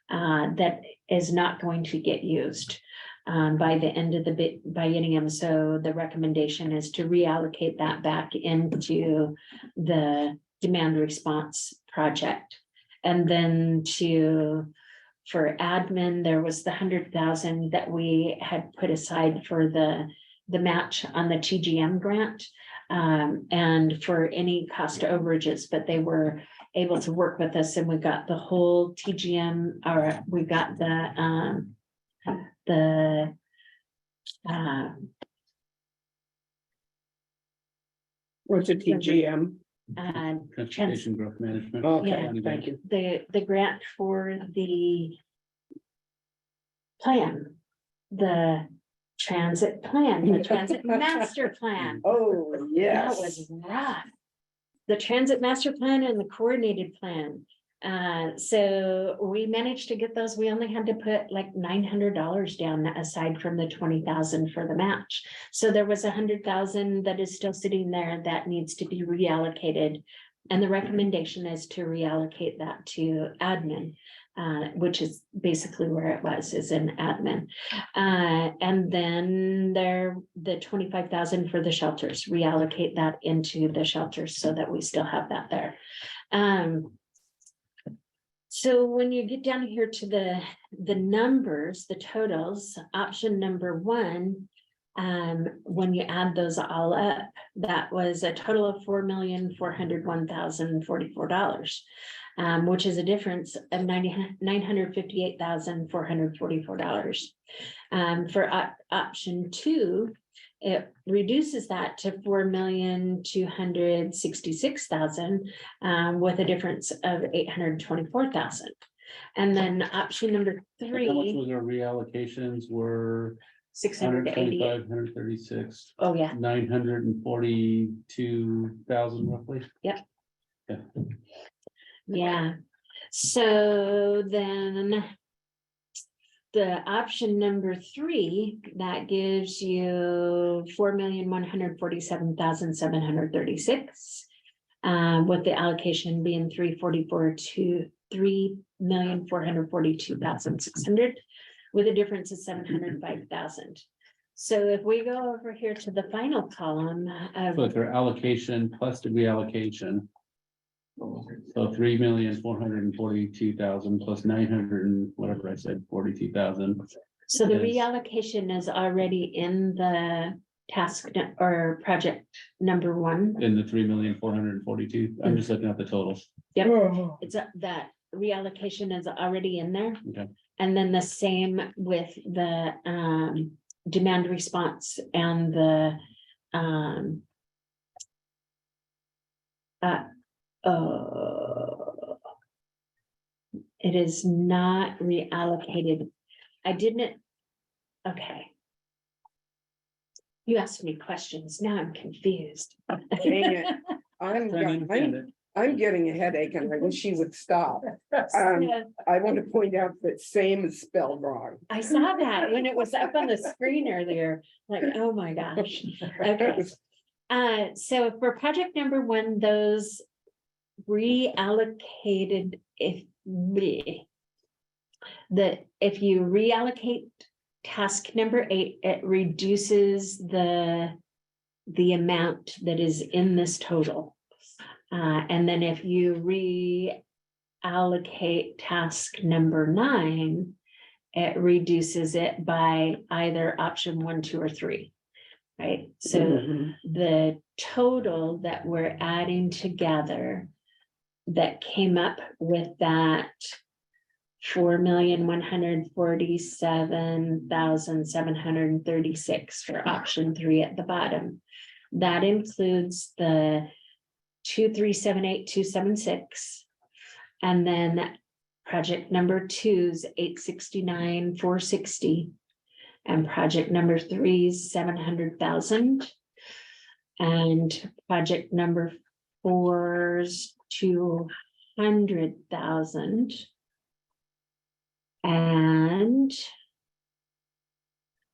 that is not going to get used by the end of the biennium. So the recommendation is to reallocate that back into the demand response project. And then for admin, there was the 100,000 that we had put aside for the match on the TGM grant. And for any cost overages, but they were able to work with us, and we got the whole TGM, or we got What's a TGM? Transportation growth management. Okay, thank you. The grant for the plan, the transit plan, the transit master plan. Oh, That yes. was rough. The transit master plan and the coordinated plan. So we managed to get those. We only had to put like $900 down aside from the 20,000 for the match. So there was 100,000 that is still sitting there that needs to be reallocated. And the recommendation is to reallocate that to admin, which is basically where it was, is in admin. And then the 25,000 for the shelters, reallocate that into the shelters so that we still have that there. So when you get down here to the numbers, the totals, option number 1, when you add those all up, that was a total of $4,401,044, which is a difference of $958,444. For option 2, it reduces that to 4,266,000, with a difference of 824,000. And then option number How much three, was our reallocations were? 688. 136, Oh, yeah, 942,000 roughly. yeah. So then the option number three, that gives you 4,147,736. With the allocation being 344 to 3,442,600, with a difference of 705,000. So if we go over here to the final column So of, it's their allocation plus the reallocation. So 3,442,000 plus 900 and whatever I said, 42,000. so the Yes. reallocation is already in the or project number one. In the 3,442. I'm just looking at the totals. Yep, Oh, it's that reallocation is already in there. Okay. And then the same with the demand response and the it is not reallocated. I didn't, okay. You asked me questions, now I'm confused. Dang it. I'm getting a headache and I wish she would stop. Yeah, I want to point out that same is spelled wrong. I saw that when it was up on the screen earlier, like, oh my gosh. Okay. So for project number one, those reallocated, if you reallocate task number 8, it reduces the amount that is in this total. And then if you reallocate task number 9, it reduces it by either option 1, 2, or 3. Right, so the total that we're adding together that came up with that 4,147,736 for option 3 at the bottom. That includes the 2,378,276, and then project number 2's 869,460, and project number 3's 700,000, and project number 4's 200,000. And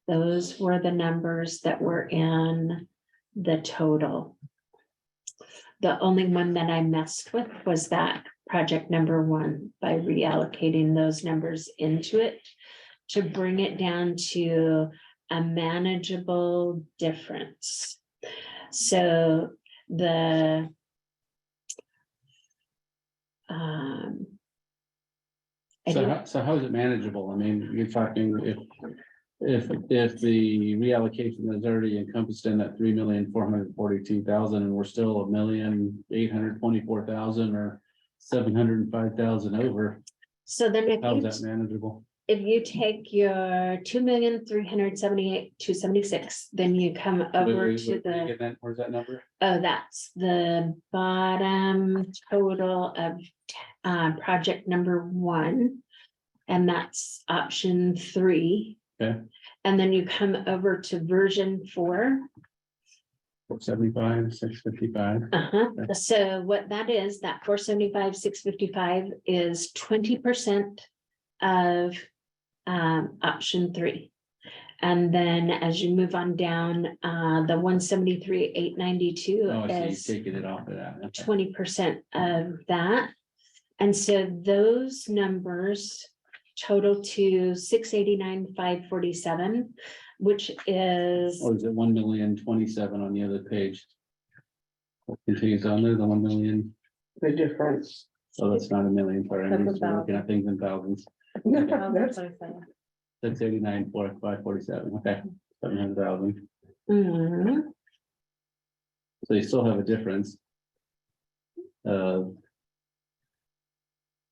those were the numbers that were in the total. The only one that I messed with was that project number 1 by reallocating those numbers into it to bring it down to a manageable difference. So the So how is it manageable? I mean, you're talking if the reallocation is already encompassed in that 3,442,000 and we're still 1,824,000 or 705,000 over, so then how is that manageable? if you take your 2,378,276, then you come over to the, Where's that number? oh, that's the bottom total of project number 1. And that's option 3. Okay. And then you come over to version 4. 475, 655. Okay. So what that is, that 475, 655 is 20% of option 3. And then as you move on down, the 173, 892 Oh, I see, is you're taking it off of that. Okay. 20% of that. And so those numbers total to 689,547, which is, Or is it 1,027,000 on the other page? What continues on there, the 1 million? The difference. So that's not a million, sorry, I'm That's used to looking at things in thousands. That's 689, 547, okay, 700,000. mhm, So you still have a difference.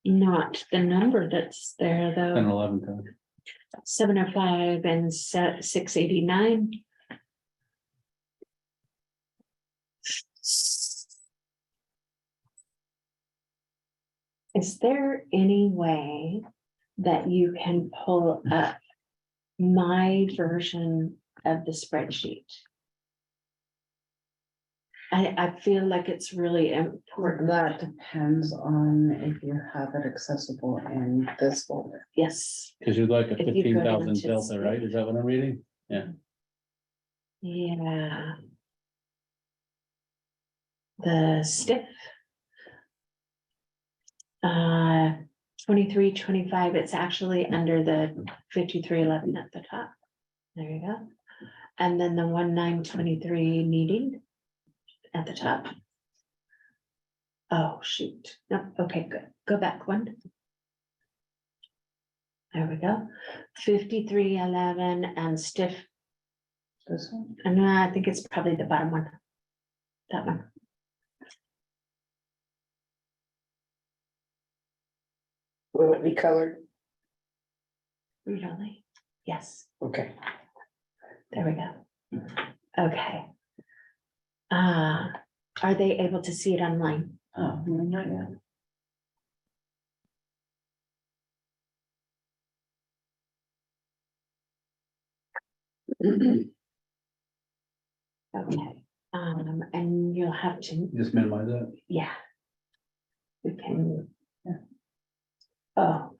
not the number that's there 10 though, or 11 times. 705 and 689. Is there any way that you can pull up my version of the spreadsheet? I feel like it's really important. That depends on if you have it accessible in this folder. Yes, Cause you'd like a If you go 15,000 into delta, right? Is that what I'm reading? yeah. The stiff. 23-25. It's actually under the 53-11 at the top. There you go. And then the 19-23 meeting at the top. Oh, shoot. No, okay, good. Go back one. There we go. 53-11 and stiff. This one? And I think it's probably the bottom one. That one. Will it be colored? Read only. Yes, Okay. there we go. Okay. Are they able to see it online? Oh, not yet. Okay, and you'll have to, Just minimize that. yeah. We can. Oh.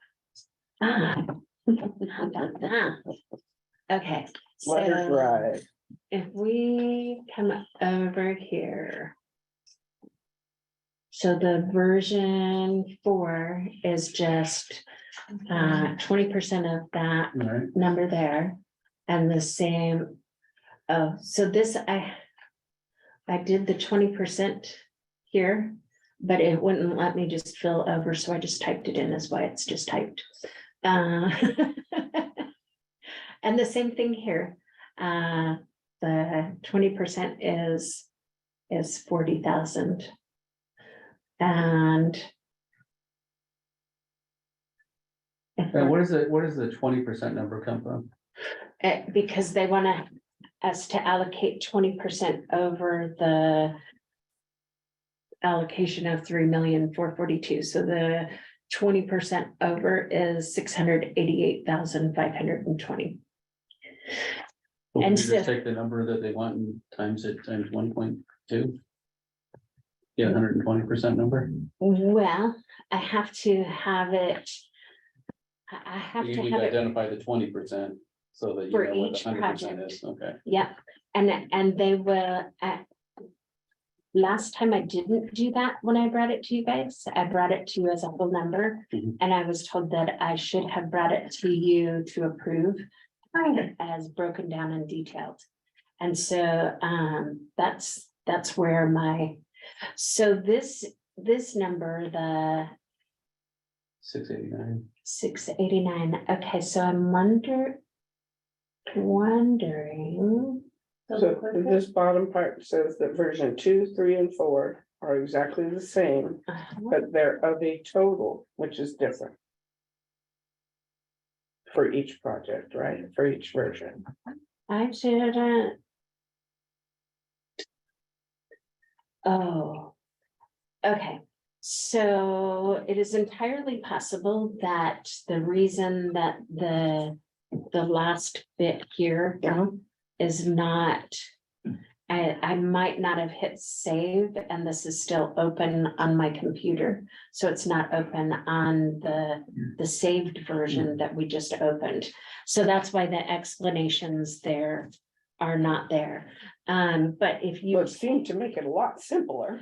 How about that? Okay, Letter so drive. if we come over here. So the version 4 is just 20% of that All right. number there. And the same, oh, so this, I did the 20% here, but it wouldn't let me just fill over, so I just typed it in, is why it's just typed. And the same thing here, the 20% is 40,000. And And where does the 20% number come from? because they want us to allocate 20% over the allocation of 3,442,000. So the 20% over is 688,520. Well, And you just so- take the number that they want and times it times 1.2. Yeah, 120% number. Well, I have to have it. I have You to need have to it, identify the 20% so that you For know what the each 100% project. is. Okay. yeah, and they will. Last time I didn't do that when I brought it to you guys. I brought it to you as a whole number. Mhm. And I was told that I should have brought it to you to approve. As broken down and detailed. And so that's where so this number, the 689. 689, okay, so I'm wondering. So this bottom part says that version 2, 3, and 4 are exactly the same, but they're of a total, which is different. For each project, right? For each version. I didn't. Oh. Okay, so it is entirely possible that the reason that the last bit here is not. I might not have hit save, and this is still open on my computer, so it's not open on the saved version that we just opened. So that's why the explanations there are not there. But if you. Well, it seemed to make it a lot simpler.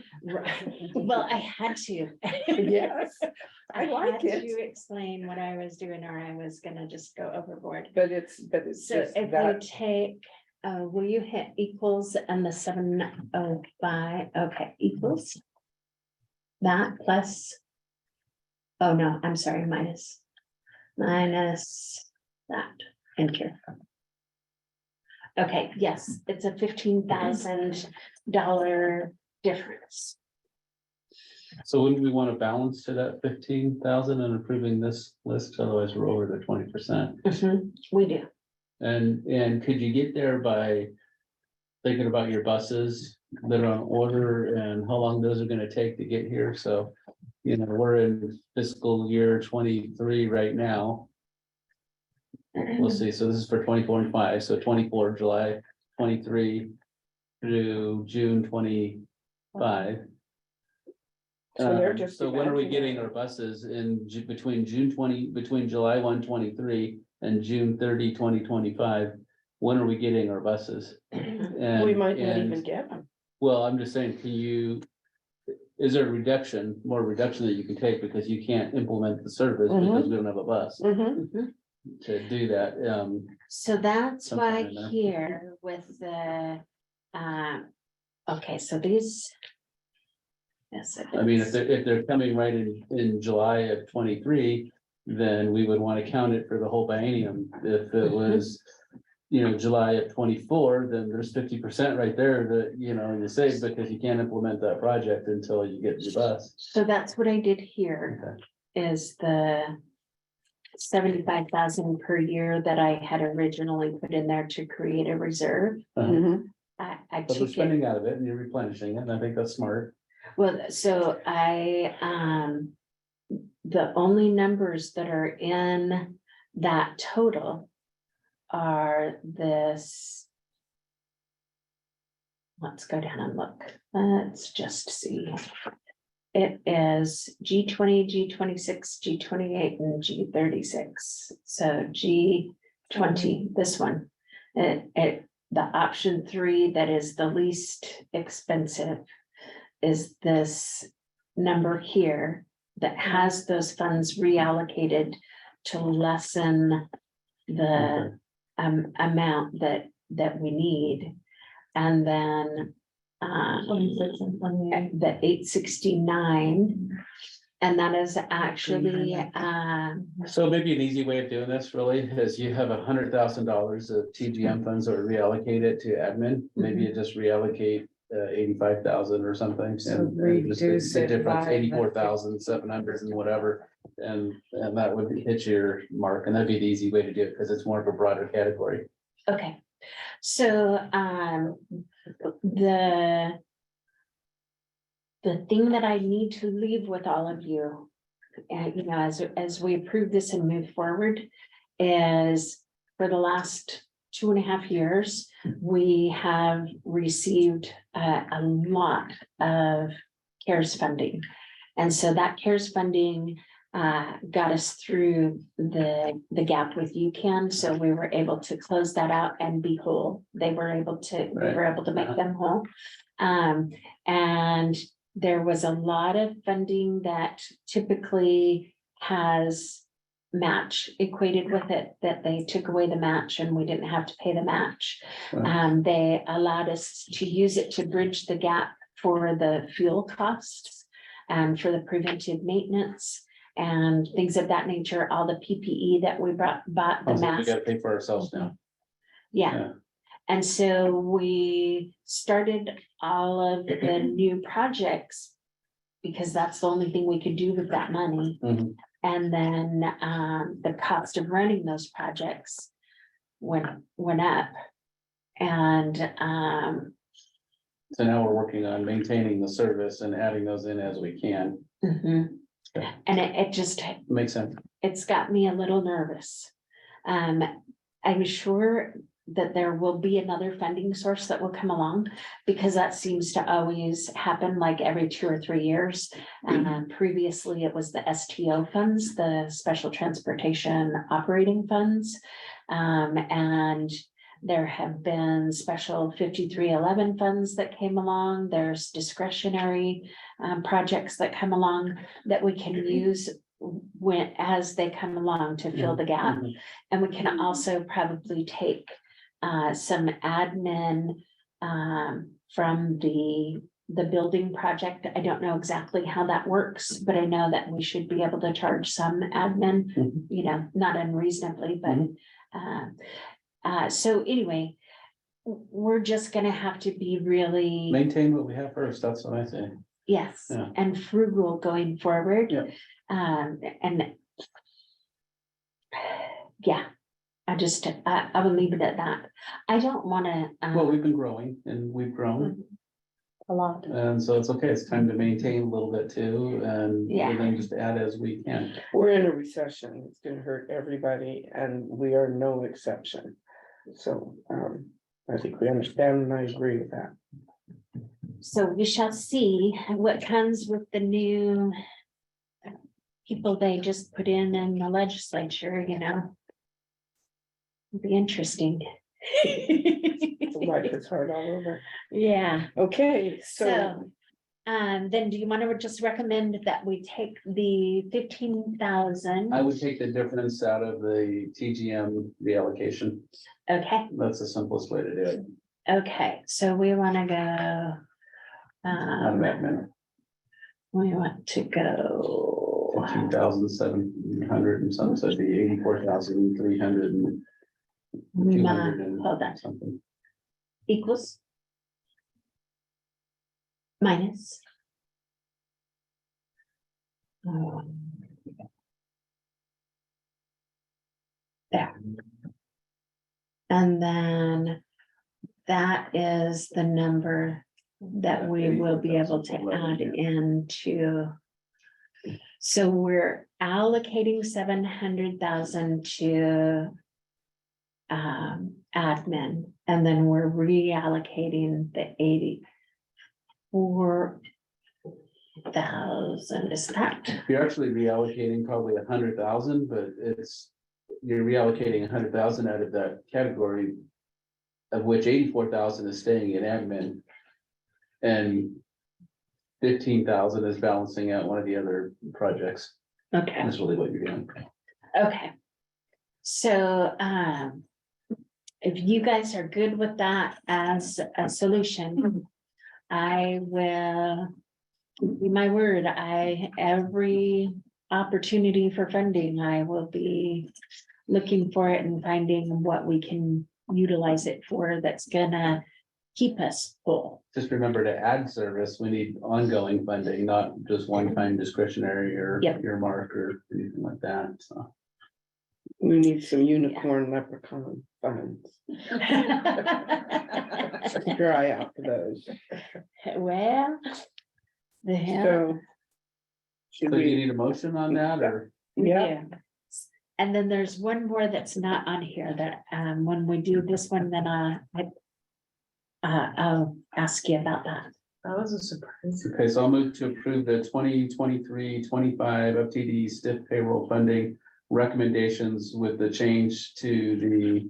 Well, I had to. Yes, I like had it. to explain what I was doing, or I was gonna just go overboard. But it's So just if we that, take, will you hit equals and the 705, okay, equals. That plus. Oh, no, I'm sorry, minus that, enter. Okay, yes, it's a $15,000 difference. So wouldn't we want to balance to that 15,000 and approving this list? Otherwise we're over the 20%. We do. And could you get there by thinking about your buses that are on order and how long those are gonna take to get here? So You know, we're in fiscal year 23 right now. We'll see, so this is for 24 and 5, so 24, July 23 through June 25. So they're just So when are we imagining. getting our buses between between July 1, 23 and June 30, 2025? When are we getting our buses? And- We might not and- even get them. Well, I'm just saying, is there a more reduction that you can take because you can't implement the service because we don't have a bus to do that? So that's Sometime why in there. here with the, okay, so these. Yes. it I mean, if is. they're coming right in July of 23, then we would want to count it for the whole biennium. If it was, July of 24, then there's 50% right there that, you save because you can't implement that project until you get your bus. So that's what I did here, is the 75,000 per year that I had originally put in there to create a reserve. I But we're took it, spending out of it and you're replenishing it, and I think that's smart. well, so the only numbers that are in that total are this. Let's go down and look. Let's just see. It is G20, G26, G28, and G36. So G20, this one. The option 3 that is the least expensive is this number here that has those funds reallocated to lessen the amount that we need. And then the 869, and that is actually So maybe an easy way of doing this really is you have $100,000 of TGM funds that are reallocated to admin. Maybe you just reallocate 85,000 or something. So and just reduce the it difference, by the 84,700 and whatever. And that would hit your mark, and that'd be the easy way to do it because it's more of a broader category. okay. So the thing that I need to leave with all of you, and as we approve this and move forward, is for the last 2.5 years, we have received a lot of CARES funding. And so that CARES funding got us through the gap with UCAN. So we were able to close that out and be whole. We were able to make them whole. And there was a lot of funding that typically has match equated with it, that they took away the match and we didn't have to pay the match. They allowed us to use it to bridge the gap for the fuel costs and for the preventive maintenance and things of that nature, all the PPE that we bought, the Also, we masks. gotta pay for ourselves now. Yeah. And so we started all of the new projects because that's the only thing we could do with that money. Mhm. And then the cost of running those projects went up. And So now we're working on maintaining the service and adding those in as we can. and it just, Makes sense. it's got me a little nervous. I'm sure that there will be another funding source that will come along, because that seems to always happen like every 2 or 3 years. Previously, it was the STO funds, the Special Transportation Operating Funds. And there have been special 5311 funds that came along. There's discretionary projects that come along that we can use as they come along to fill the gap. And we can also probably take some admin from the building project. I don't know exactly how that works, but I know that we should be able to charge some admin, not unreasonably, but so anyway, we're just gonna have to be really, Maintain what we have first, that's what I say. yes, Yeah. and frugal going forward. Yeah. And yeah, I will leave it at that. I don't wanna. Well, we've been growing and we've grown. A lot. And so it's okay, it's time to maintain a little bit too, and Yeah. then just add as we can. We're in a recession. It's gonna hurt everybody and we are no exception. So, I think we understand and I agree with that. So we shall see what comes with the new people they just put in the legislature, you know. It'll be interesting. Life is hard all over. Yeah, Okay, so so, then do you want to just recommend that we take the 15,000? I would take the difference out of the TGM reallocation. Okay, That's the simplest way to do it. okay, so we want to go. Out of admin, We want to go. 15,700 and something, so it'd be 84,300 and. Hold 200 and on, something. equals. Minus. There. And then that is the number that we will be able to add into. So we're allocating 700,000 to admin, and then we're reallocating the 84,000. Is that? You're actually reallocating probably 100,000, but you're reallocating 100,000 out of that category. Of which 84,000 is staying in admin. And 15,000 is balancing out one of the other projects. Okay. That's really what you're doing. Okay. So, if you guys are good with that as a solution, I will give you my word, every opportunity for funding, I will be looking for it and finding what we can utilize it for that's gonna keep us full. Just remember to add service, we need ongoing funding, not just one-time discretionary or Yep. earmark or anything like that, so. we need some unicorn leprechaun funds. Dry out for those. Well. The hell. So. Should So do you we, need a motion on that, or? yeah, And then there's one more that's not on here that, when we do this one, then I'll ask you about that. That was a surprise. Okay, so I'll move to approve the 2023-25 UPTD stiff payroll funding recommendations with the change to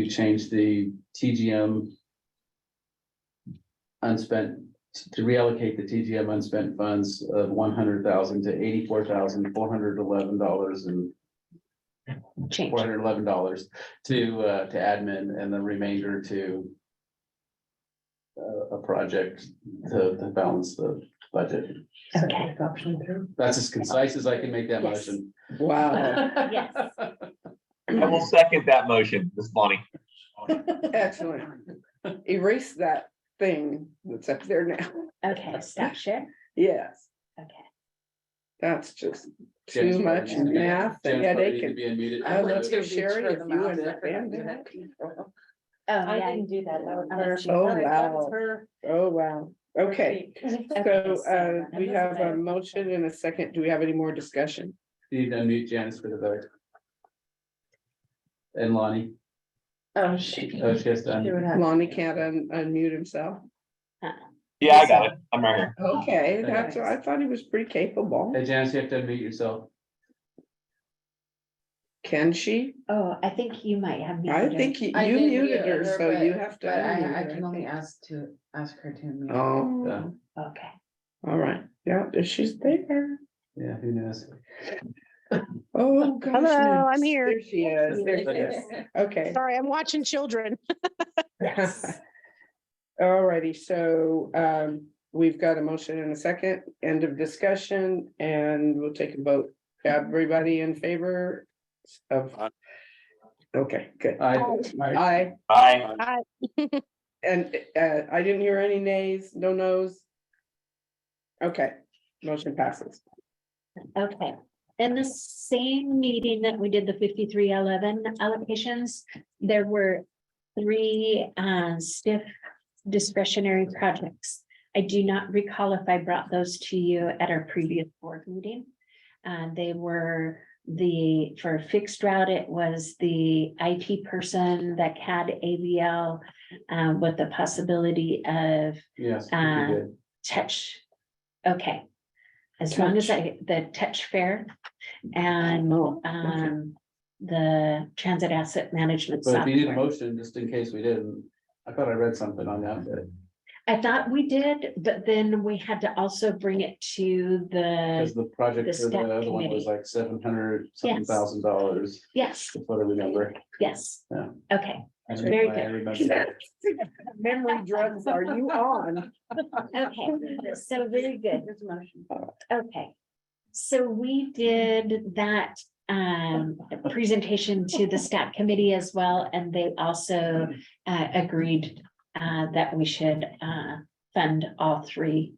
change the TGM unspent, to reallocate the TGM unspent funds of 100,000 to $84,411 and Change. $411 to admin, and the remainder to a project to balance the budget. Okay. Option two. That's as concise as I can make that Yes. motion. wow. Yes. I will second that motion, Ms. Bonnie. Excellent. Erase that thing that's up there now. Okay, stop share. Yes, Okay. that's just Jen's too probably much needs to be- math and Jen's probably headache. needs to And be unmuted. let's go Sherry if you I understand forgot that. to do Oh, I yeah. didn't do that. That was Oh, her. she- Oh, That wow. was her. Oh, wow. Okay, Okay, so we have a motion and a second. Do we have any more discussion? You need to unmute Janice for the vote. And Lonnie, Oh, she. she has to unmute. Lonnie can't unmute himself. Yeah, I got it. I'm right here. Okay, that's, I thought he was pretty capable. Hey Janice, you have to unmute yourself. Can she? Oh, I think you might have. I muted her. think you I did muted her, mute her, so you but- have to. But unmute I her, can only think. ask her to. mute. Oh, Okay. all right. Yeah, she's there. Yeah, who knows? Oh, gosh. Hello, I'm yes. here. There she is. There she is. Okay. Sorry, I'm watching children. All righty, so we've got a motion and a second, end of discussion, and we'll take a vote. Everybody in favor of? Okay, good. Aye, Aye. and I didn't hear any nays, no nos. Okay, motion passes. Okay. In the same meeting that we did the 5311 allocations, there were three stiff discretionary projects. I do not recall if I brought those to you at our previous board meeting. They were for fixed route, it was the IT person that had AVL with the possibility of Yes. touch. Okay. As long as the touch fair and the transit asset management But if you need a software. motion, just in case we didn't, I thought I read something on that, but I thought we did, but then we had to also bring it to because the, the project the for the staff other one was committee. like $700 something Yes. thousand. yes, That's what I remember. yes. Yeah. Okay, I Very remember good. that. Memory drugs are you on? okay, so very good. Okay, so we did that presentation to the staff committee as well, and they also agreed that we should fund all three.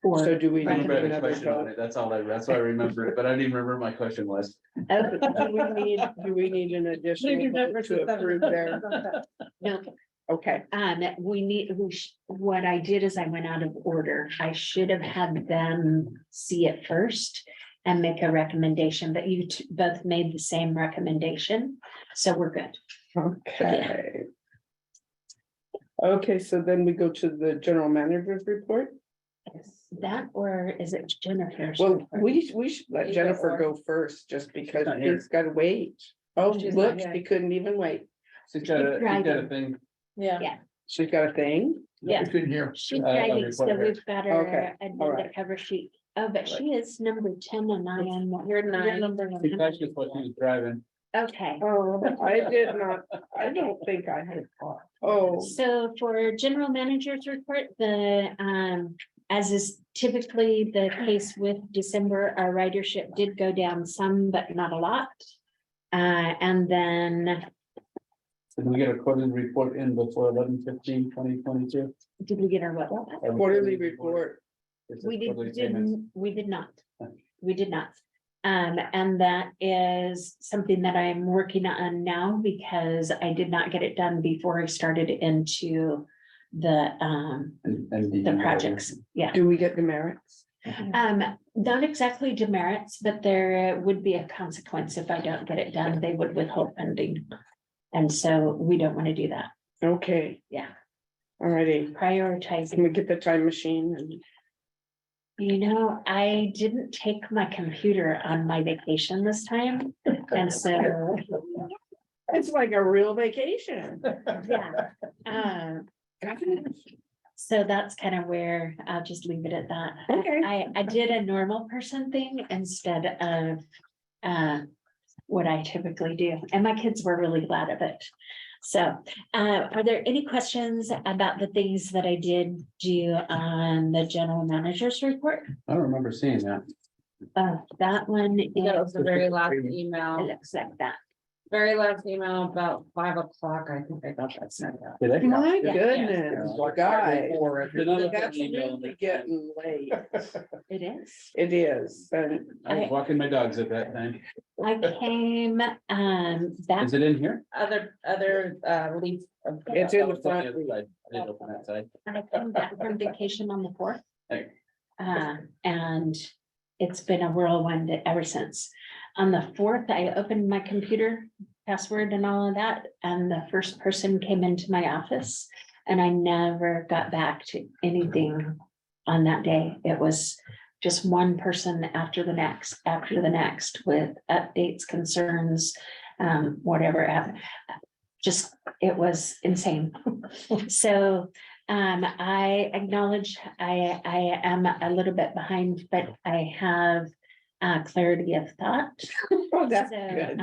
So Or do we I need remember the another question on vote? it. That's all that's why I remember it, but I didn't even remember my question was. Do we need an additional vote to approve there? No, Okay, what I did is I went out of order. I should have had them see it first and make a recommendation, but you both made the same recommendation, so we're good. okay. Okay, so then we go to the general manager's report. Is that, or is it Jennifer's? Well, report? we should let Either Jennifer or. go first, just because not here. she's gotta wait. Oh, She's look, not here. she couldn't even wait. She's got a driving. thing. Yeah. She's got a thing. Yeah. I couldn't hear. She's I'll driving, so report her. we've got Okay, her all agenda right. cover sheet. Oh, but she is number 10 and I am. You're Your nine. number I think that's just what she was driving. Okay. Oh, I did not, I don't think I had. Oh, So for general manager's report, as is typically the case with December, our ridership did go down some, but not a lot. And then, Did we get a quarterly report in before 11/15/2022? did we get our what? quarterly report. We did not. We did not. And that is something that I'm working on now because I did not get it done before I started into the projects. Yeah. Do we get demerits? Not exactly demerits, but there would be a consequence if I don't get it done. They would withhold funding. And so we don't want to do that. Okay, Yeah. alrighty. Prioritizing. Can we get the time machine and? I didn't take my computer on my vacation this time. And so, It's like a real vacation. yeah. So that's kind of where I'll just leave it at that. Okay. I did a normal person thing instead of what I typically do, and my kids were really glad of it. So are there any questions about the things that I did do on the general manager's report? I don't remember seeing that. That one That was is, the very last it email, looks like that. very last email about 5 o'clock. I think I got that sent out. Did I? My Yeah. goodness, guys, Another that's email. really getting late. It is. It is, and I was walking my dogs at that time. I came back. Is it in here? Other leaf. it's in the Oh, it's on front. other side. I didn't open that side. I came back from vacation on the 4th. Hey. And it's been a whirlwind ever since. On the 4th, I opened my computer password and all of that, and the first person came into my office. And I never got back to anything on that day. It was just one person after the next with updates, concerns, whatever. Just, it was insane. So I acknowledge I am a little bit behind, but I have clarity of thought. Oh, that's So, good.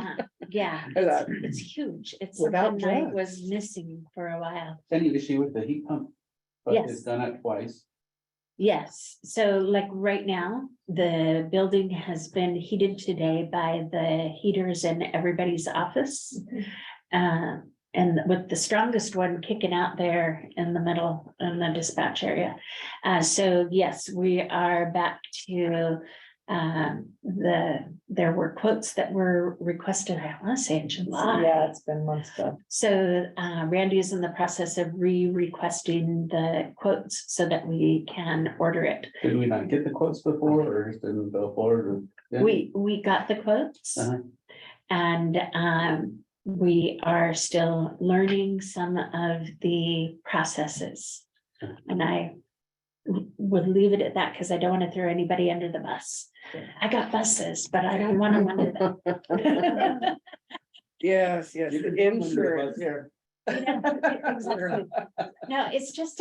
yeah, That- it's huge. It's Without something I drugs. was missing for a while. Any issue with the heat pump? But Yes. it's done it twice. Yes, so like right now, the building has been heated today by the heaters in everybody's office. And with the strongest one kicking out there in the middle in the dispatch area. So yes, we are back to there were quotes that were requested, I want to say in July. Yeah, it's been months ago. So Randy is in the process of re-requesting the quotes so that we can order it. Did we not get the quotes before or just didn't go forward? Or- yeah? We got the quotes. Uh-huh. And we are still learning some of the processes. And I would leave it at that because I don't want to throw anybody under the bus. I got buses, but I don't want them under them. Yes, yes, You can the put them under the insurance. bus here. Yeah, exactly. No, it's just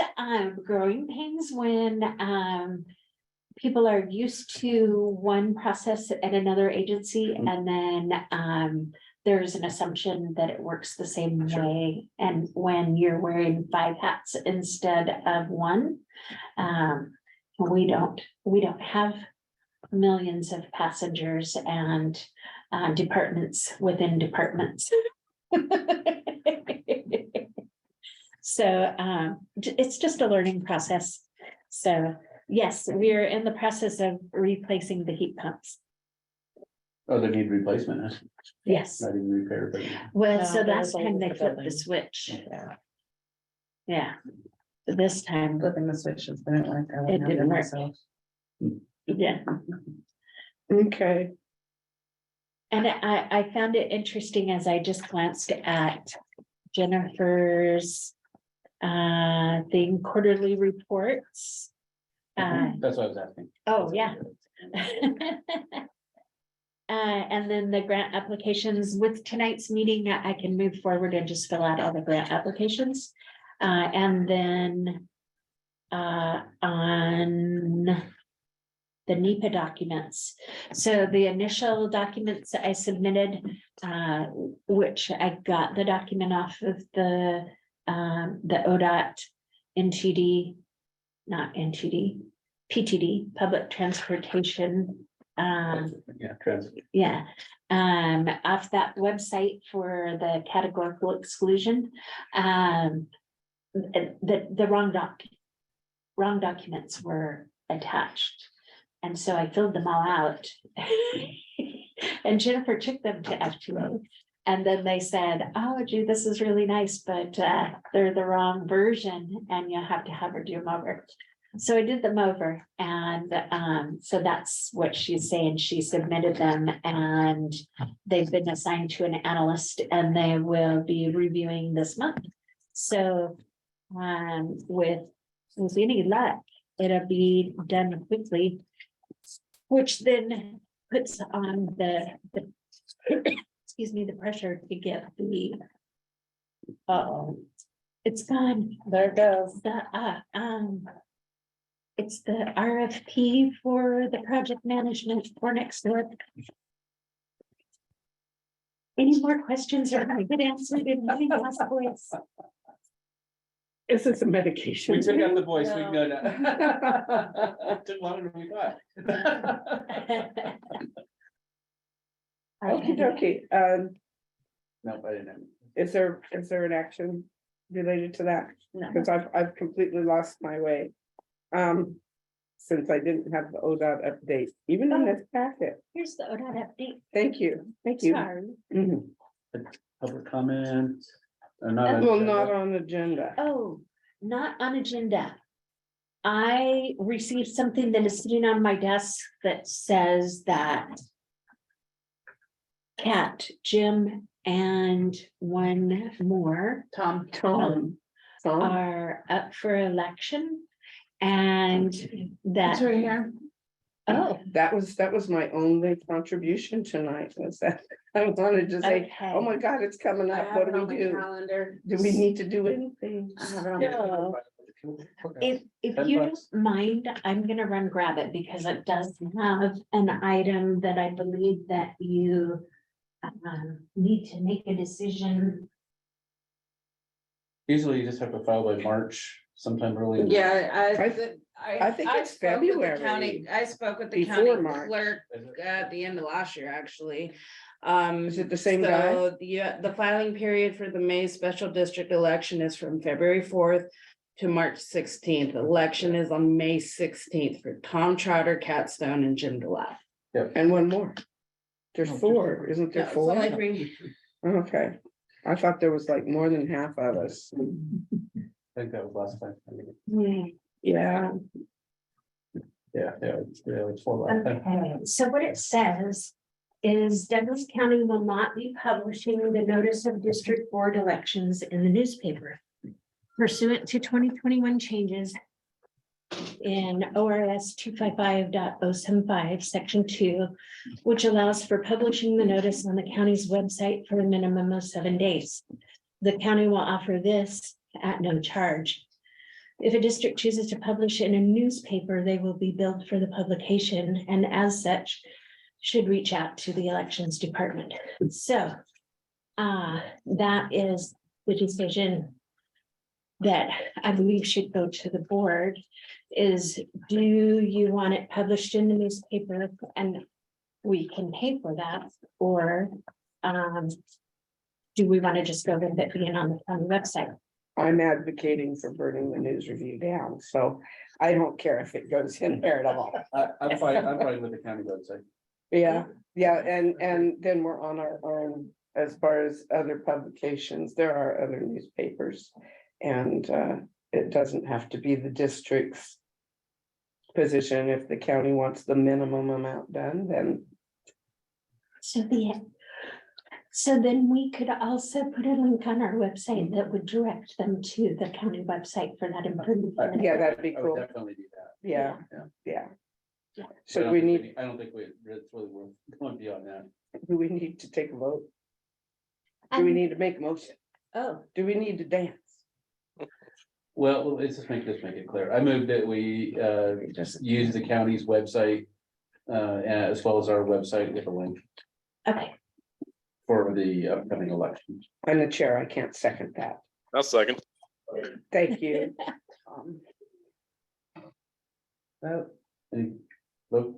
growing pains when people are used to one process at another agency and then there's an assumption that it works the same way. And when you're wearing 5 hats instead of one, we don't have millions of passengers and departments within departments. So it's just a learning process. So yes, we're in the process of replacing the heat pumps. Oh, they need replacement, huh? Yes, Not even repair, but. well, No, so there last was a time they leak in the flipped the building. switch. Yeah, Yeah. This time, Flipping the switches didn't work. I went It out didn't there work. myself. yeah. Okay, And I found it interesting as I just glanced at Jennifer's thing, quarterly reports. That's what I was asking. Oh, yeah. And then the grant applications with tonight's meeting, I can move forward and just fill out all the grant applications. And then on the NEPA documents. So the initial documents I submitted, which I got the document off of the ODOT NTD, not NTD, PTD, Public Transportation. Yeah, transit. Yeah, off that website for the categorical exclusion. The wrong documents were attached. And so I filled them all out. And Jennifer took them to FTA. And then they said, oh, gee, this is really nice, but they're the wrong version and you have to have her do them over. So I did them over and so that's what she's saying. She submitted them and they've been assigned to an analyst and they will be reviewing this month. So with any luck, it'll be done quickly, which then puts on the excuse me, the pressure to get the it's gone. there it goes. It's the RFP for the project management for next door. Any more questions or I get answered in any last voice? is this a medication? We took out the voice, we can go now. Took longer than we thought. Okay, Nope, I didn't. is there an action related to that? No. Because I've completely lost my way. Since I didn't have the ODOT update, even in this packet. Here's the ODOT update. Thank you. Sorry. Mhm. Public comment. Not on Well, agenda. not on agenda. Oh, not on agenda. I received something that is sitting on my desk that says that Kat, Jim, and one more Tom. Tom. are up for election. And that, here. oh, That was my only contribution tonight, was that I wanted to say, okay. oh my God, it's coming up. What do we do? Calendar. Do we need to do anything? I have it on No. If you $10. don't mind, I'm gonna run grab it because it does have an item that I believe that you need to make a decision. Usually you just have to file by March, sometime early. in Yeah, I think it's spoke with the February. county- I spoke with the Before county March. clerk March. at the end of last year, actually. Is it the same guy? So the filing period for the May special district election is from February 4th to March 16th. Election is on May 16th for Tom Trotter, Cat Stone, and Jim DeLapp. And one more. There's No, just four, isn't there Yeah, four? so I agree. Okay, I thought there was like more than half of us. I think that was last time. Yeah, It's four last time. Okay, so what it says is Douglas County will not be publishing the notice of district board elections in the newspaper pursuant to 2021 changes in ORS 255.075, section 2, which allows for publishing the notice on the county's website for a minimum of 7 days. The county will offer this at no charge. If a district chooses to publish in a newspaper, they will be billed for the publication and as such should reach out to the elections department. So that is the decision that I believe should go to the board is, do you want it published in the newspaper and we can pay for that? Or do we want to just go with it being on the website? I'm advocating for burning the news review down, so I don't care if it goes in there at all. I'm fine with the county website. Yeah, and then we're on our own as far as other publications. There are other newspapers. And it doesn't have to be the district's position. If the county wants the minimum amount done, then So then we could also put a link on our website that would direct them to the county website for that information. yeah, that'd be I would cool. definitely do that. Yeah, Yeah. yeah. I So don't we think need, I don't think it's really worth going beyond that. do we need to take a vote? Do we need to make a motion? Oh, Do we need to dance? Well, let's just make it clear. I moved that we use the county's website as well as our website with a link Okay, for the upcoming election. I'm the chair. I can't second that. I'll second. Thank you. Any vote?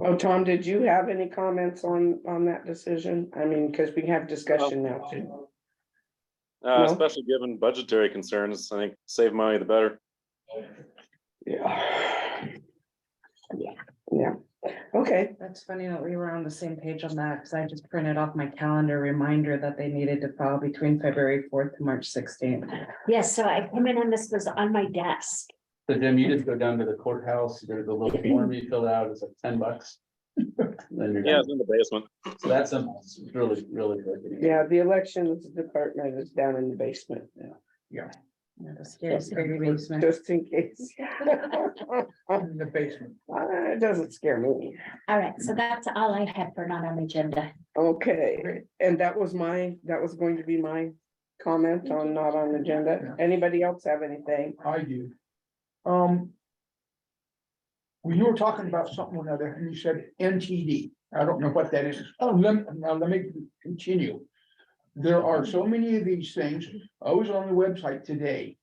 Oh, Tom, did you have any comments on that decision? I mean, because we have discussion now too. No? Especially given budgetary concerns, I think save money the better. Yeah. Yeah, okay. that's funny that we were on the same page on that, because I just printed off my calendar reminder that they needed to file between February 4th and March 16th. yes, so I came in and this was on my desk. So Jim, you just go down to the courthouse, there's a little form you fill out, it's like $10. Then you're Yeah, done. it's in the basement. So that's it's really, really good. Yeah, the elections department is down in the basement. Yeah, the scary basement. Just in case. In the basement. It doesn't scare me. All right, so that's all I had for not on agenda. Okay, and that was going to be my comment on not on agenda. Anybody else have anything? I do. When you were talking about something or another, and you said NTD, I don't know what that is. Oh, let me continue. There are so many of these things. I was on the website today.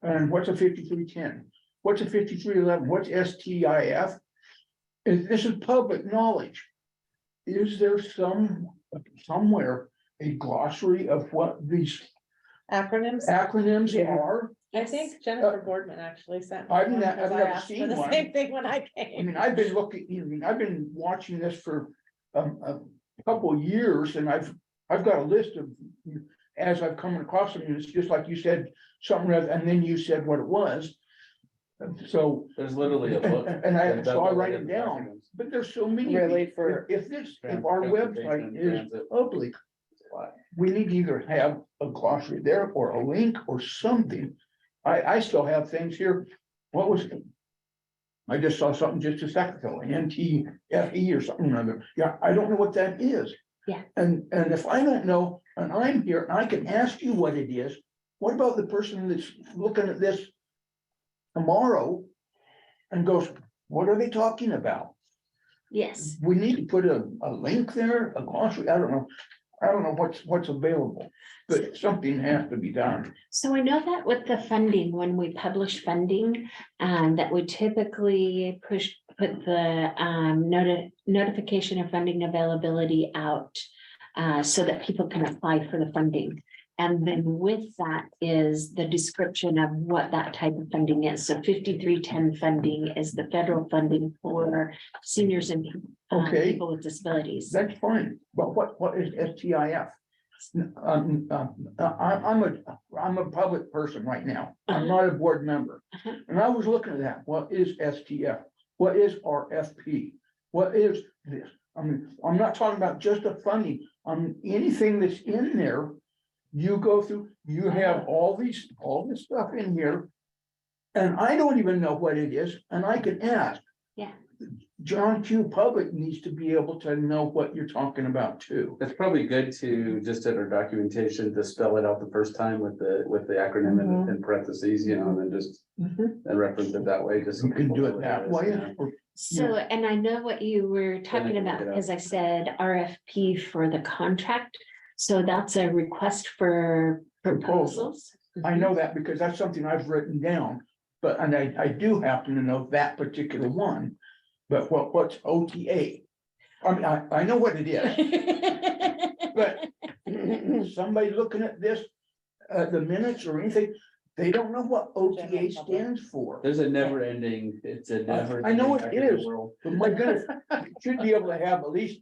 And what's a 5310? What's a 5311? What's STIF? This is public knowledge. Is there somewhere a glossary of what these Acronyms, acronyms Yeah. are? I think Jennifer Boardman actually sent. me I've one, never- 'cause I've I never asked for seen the one. same thing when I I came. mean, I've been I've been watching this for a couple of years and I've got a list of, as I've come across them, and it's just like you said, something, and then you said what it was. So, There's literally a book. so I write it down, but there's so many. Really, for- If our website is public, we need to either have a glossary there or a link or something. I still have things here. What was it? I just saw something just a second ago, NTFE or something or other. Yeah, I don't know what that is. Yeah. And if I don't know, and I'm here, and I can ask you what it is, what about the person that's looking at this tomorrow and goes, what are they talking about? Yes, We need to put a link there, a glossary, I don't know. I don't know what's available, but something has to be done. so I know that with the funding, when we publish funding, that we typically put the notification of funding availability out so that people can apply for the funding. And then with that is the description of what that type of funding is. So 5310 funding is the federal funding for seniors and Okay. people with disabilities. That's fine, but what is STIF? I'm a public person right now. I'm not a board member. Uh-huh. And I was looking at that. What is STF? What is RFP? What is this? I mean, I'm not talking about just the funding, anything that's in there. You go through, you have all this stuff in here. And I don't even know what it is, and I can ask. Yeah. John Q. Public needs to be able to know what you're talking about too. It's probably good to just at our documentation to spell it out the first time with the acronym in parentheses, you know, and then just. And reference it that way, just. so You can people do know it what that is, way. yeah. or- So, and I know what you were talking can about, look it up. because I said RFP for the contract. So that's a request for proposals. I know that because that's something I've written down, but, and I do happen to know that particular one. But what's OTA? I mean, I know what it is, but somebody looking at this, the minutes or anything, they don't know what OTA stands for. There's a never ending, it's a never. I know it ending acronym is. world. But my goodness, you should be able to have at least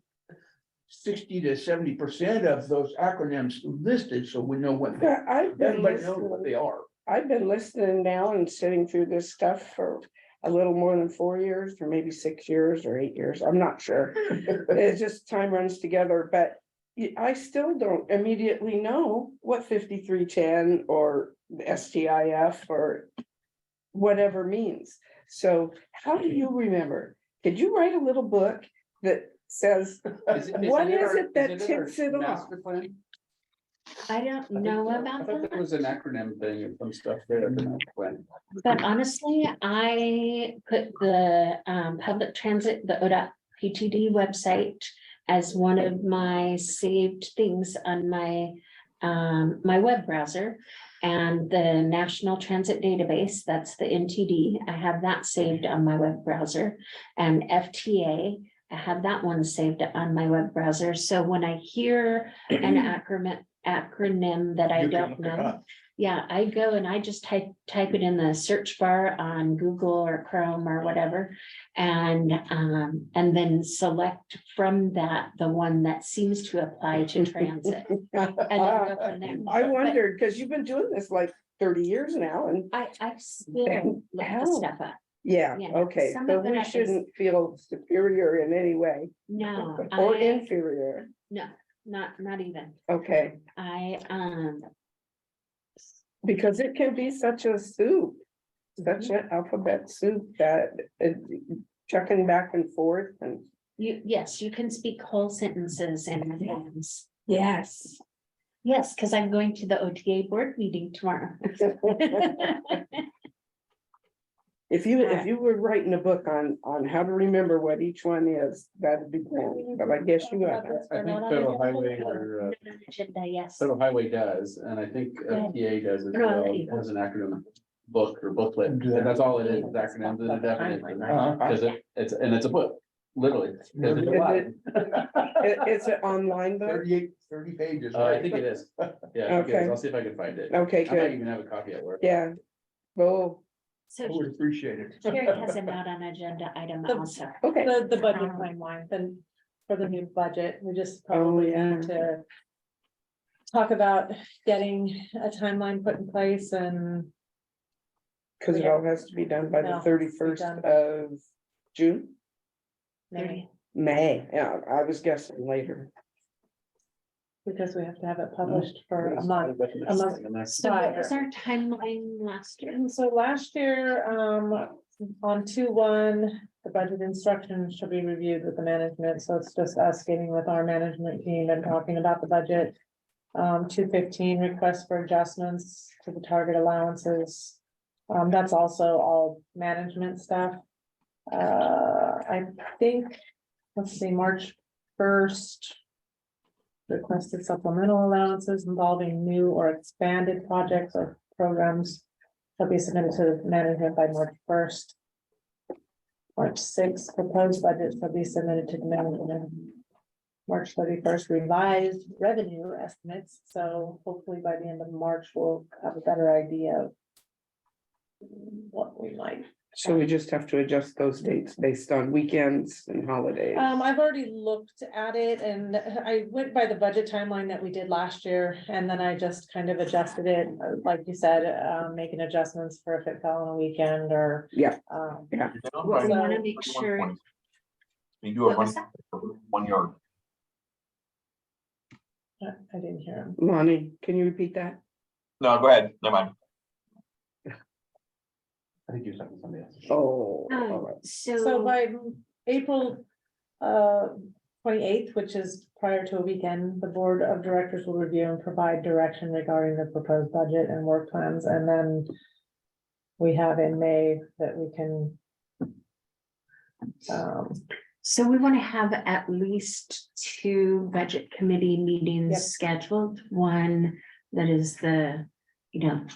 60 to 70% of those acronyms listed, so we know what, Yeah, everybody knows what they are. I've been listening now and sitting through this stuff for a little more than 4 years, or maybe 6 years or 8 years. I'm not sure. It's just time runs together, but I still don't immediately know what 5310 or STIF or whatever means. So how do you remember? Did you write a little book that says, what is it that ticks it off? Master plan? I don't know I about thought that. there was an acronym thing and some stuff there. in the master plan. But honestly, I put the public transit, the ODOT PTD website as one of my saved things on my my web browser. And the National Transit Database, that's the NTD, I have that saved on my web browser. And FTA, I have that one saved on my web browser. So when I hear an acronym that I You can don't look it know. up. Yeah, I go and I just type it in the search bar on Google or Chrome or whatever. And then select from that, the one that seems to apply to transit. And then go from there. I wondered, because you've been doing this like 30 years now, and I still look How? the stuff up. yeah, Yeah, okay, some so of it we I just- shouldn't feel superior in any way. No, Or I, inferior, no, not even. okay, I, because it can be such a soup. Such an alphabet soup that chucking back and forth and. yes, you can speak whole sentences in advance. Yes. Yes, because I'm going to the OTA board meeting tomorrow. If you were writing a book on how to remember what each one is, that'd be grand, but I guess you got that. I think Federal Highway or, Agenda, yes. Federal Highway does, and I think FTA does as No, well, they- has an acronym book or booklet, and that's all it is, acronyms and a definition. Cause it's a book, literally. 'cause there's a lot. It's an online book, 30 pages. I think it is, yeah, I think it is. Okay. I'll see if I can find it. okay, I might good, even have a copy at work. yeah. Well, So I would appreciate it. Carrie has a note on agenda item also. okay, The budget timeline, then for the new budget, we just Oh, probably yeah. need to talk about getting a timeline put in place and because it all has to be done by No, the it's to be 31st done. of June, maybe, May, yeah, I was guessing later. because we have to have it published for a month. So what was our timeline last year? And so last year, on 2/1, the budget instructions should be reviewed with the management, so it's just us getting with our management team and talking about the budget. 2/15, requests for adjustments to the target allowances. That's also all management stuff. I think, let's see, March 1st. Requested supplemental allowances involving new or expanded projects or programs shall be submitted to management by March 1st. March 6th, proposed budget shall be submitted to the management March 31st revised revenue estimates, so hopefully by the end of March, we'll have a better idea of what we might. So we just have to adjust those dates based on weekends and holidays. I've already looked at it and I went by the budget timeline that we did last year, and then I just kind of adjusted it, like you said, making adjustments for if it fell on a weekend or. Yeah. Well, we So- wanna make sure. You do a What was run, 1 yard. I didn't hear him. Lonnie, can you repeat that? No, go ahead, never mind. I think you're talking to somebody else. Oh, all right. So So, by April 28th, which is prior to a weekend, the board of directors will review and provide direction regarding the proposed budget and work plans, and then we have in May that we can. so we want to have at least 2 budget committee meetings Yep. scheduled. One that is the,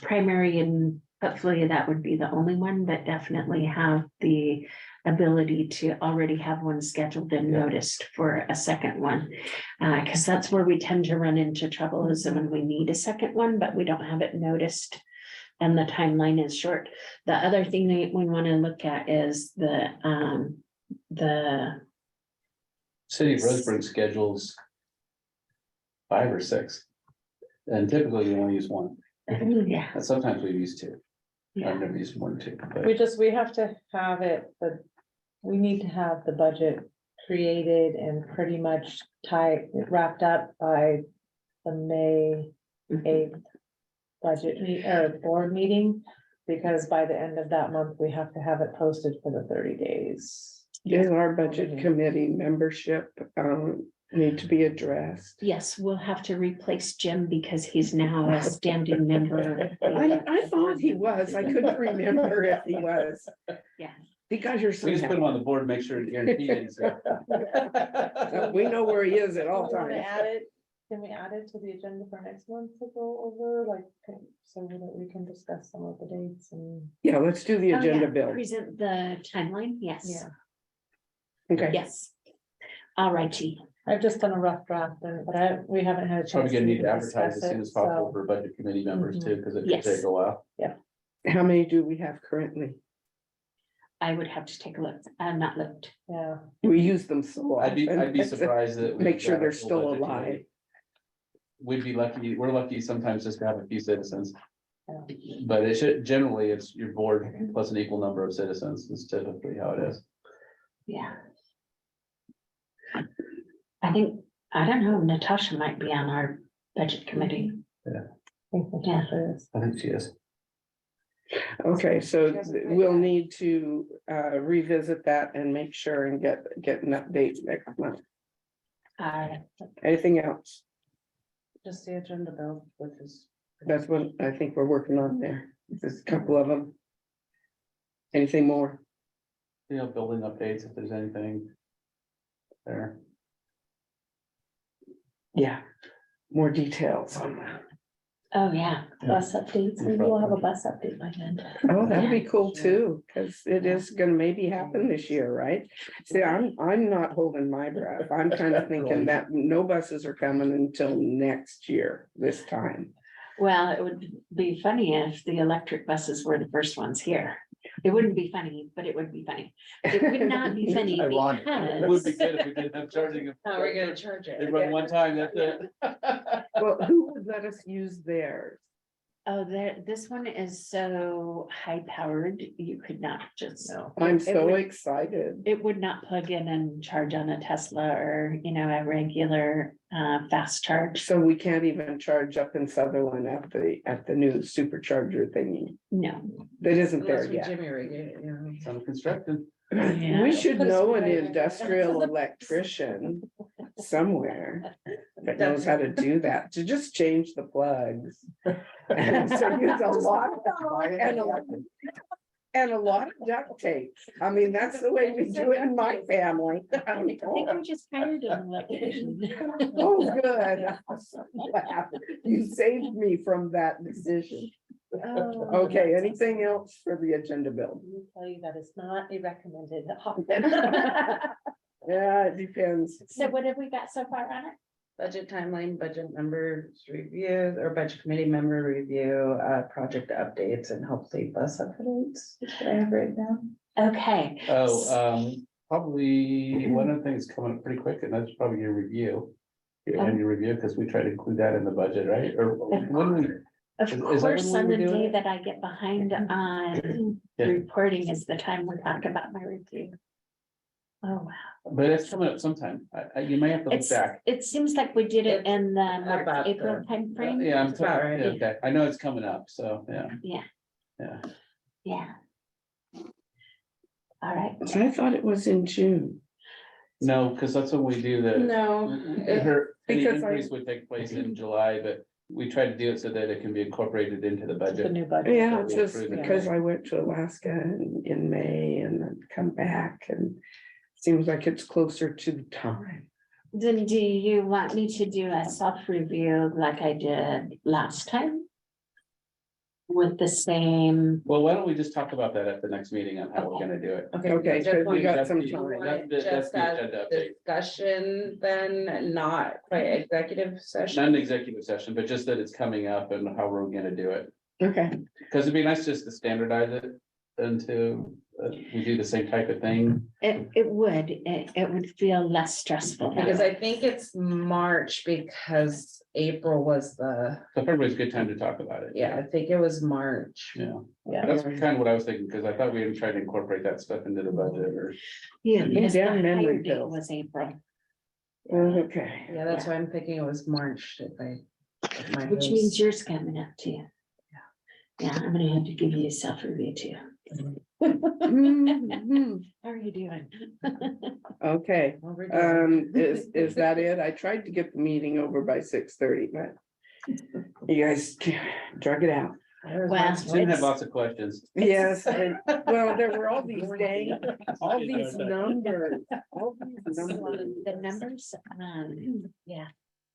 primary, and hopefully that would be the only one, but definitely have the ability to already have one scheduled and noticed for a second one. Because that's where we tend to run into trouble, is when we need a second one, but we don't have it noticed. And the timeline is short. The other thing that we want to look at is the City of Roseburg schedules 5 or 6. And typically you only use 1, yeah, and sometimes we've used 2. yeah. I've never used more than 2, but We have to have it, but we need to have the budget created and pretty much wrapped up by the May Mhm. 8th board meeting, because by the end of that month, we have to have it posted for the 30 days. Does our budget committee membership need to be addressed? Yes, we'll have to replace Jim because he's now a standing member. I thought he was. I couldn't remember if he was. Yeah. Because you're we so just put them on the board, make sure it's guaranteed. So We know where he is at all Do you wanna times. add it? Can we add it to the agenda for next month to go over, like, so that we can discuss some of the dates and. Yeah, let's do the Oh, agenda yeah, bill. present the timeline, yes. Yeah. Okay. Yes. All righty. I've just done a rough draft, but we haven't had a chance. probably gonna need to discuss advertise as soon it, as possible so- for budget committee members too, because it could Yes. take a while. How many do we have currently? I would have to take a look. I'm not looked. Yeah, We use them so I'd be often. surprised that. Make we've sure got a they're full still budget alive. committee. We'd be lucky, we're lucky sometimes just to have a few citizens. Yeah. But it should, generally, it's your board plus an equal number of citizens is typically how it is. Yeah. I think, I don't know, Natasha might be on our budget committee. I think Natasha is. I think she is. Okay, so She hasn't paid we'll that. need to revisit that and make sure and get an update next month. Anything else? Just the agenda bill, which is. That's what I think we're working on there. There's a couple of them. Anything more? Building updates if there's anything there. Yeah. More details on that. Oh, yeah. Bus updates, maybe we'll have a bus update by then. Oh, that'd be cool too, because it is gonna maybe happen this year, right? See, I'm not holding my breath. I'm kind of thinking that no buses are coming until next year, this time. Well, it would be funny if the electric buses were the first ones here. It wouldn't be funny, but it would be funny. It would not be funny Ironic. It would be because. good if we didn't have charging. How are we gonna charge They it? run one time, that's it. Well, who would let us use theirs? Oh, this one is so high powered, you could not just. No. I'm It so would- excited. It would not plug in and charge on a Tesla or, a regular fast charge. So we can't even charge up in Sutherland at the new supercharger thingy. No. That isn't there Unless we yet. Jimmy rig it, you know. Some construction. Yeah. We should Put a know an screw in. industrial electrician somewhere that knows how to do that, to just change the plugs. And so use a lot and a lot of duct tape. I mean, that's the way we do it in my family. I think we just hired an electrician. Oh, good. I'm so glad. You saved me from that decision. Oh, Okay, anything else for the agenda bill? Let me tell you that it's not a recommended option. Yeah, it depends. So what have we got so far on it? Budget timeline, budget members review, or budget committee member review, project updates and hopefully bus updates. Is what I have right now. Okay. Probably one of the things coming up pretty quick, and that's probably your review. Your Oh. annual review, because we try to include that in the budget, right? Or when we, Of Is that course, when on we the were doing day it? that I get behind on Yeah. reporting is the time we talk about my review. Oh, wow. but it's coming up sometime. You may have to look It's, back. it seems like we did it in the March, About April the- timeframe. Yeah, I'm That's about sorry. right. Okay, I know it's coming up, so, yeah. Yeah. Yeah. Yeah. All right. I thought it was in June. No, because that's when we do the. No, The Because I- increase would take place in July, but we try to do it so that it can be incorporated into the The budget. new budget. Yeah, So we just approve it. because I went to Alaska in May and then come back and seems like it's closer to the time. Then do you want me to do a self-review like I did last time? With the same, Well, why don't we just talk about that at the next meeting on how we're gonna do it? Okay, just so we want- got That's some the- time. that's the- that's Just the as agenda update. discussion, then not quite executive Not session. an executive session, but just that it's coming up and how we're gonna do it. Okay, Because it'd be nice just to standardize it into, we do the same type of thing. it would feel less stressful. Because I think it's March because April was the, So February's a good time to talk about it. yeah, I think it was March. Yeah, Yeah. that's kind of what I was thinking, because I thought we would try to incorporate that stuff into the budget or. Yeah, because the Down memory hire date hill. was April, okay. Yeah, that's why I'm thinking it was March. If my which notes- means yours coming up too. Yeah, I'm gonna have to give you a self-review too. Mhm. How are you doing? Okay, Well, we're doing- is that it? I tried to get the meeting over by 6:30, but you guys drug it out. There's Well, lots of- Jim had lots of questions. Yes, well, there were all these dang, all these numbers, all these numbers. The numbers, yeah,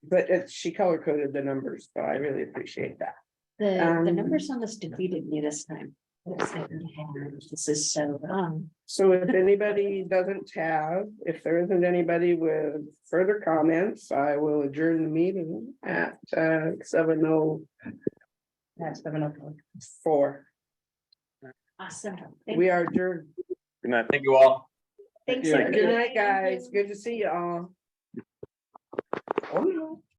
But she color coded the numbers, so I really appreciate that. the numbers almost defeated me this time. It's like, man, this is so wrong. So if anybody doesn't have, if there isn't anybody with further comments, I will adjourn the meeting at 7:04. That's 7:04. Awesome. We are adjourned. Good night. Thank you all. Thanks. you. Good night, guys. Good to see you all. Oh, no.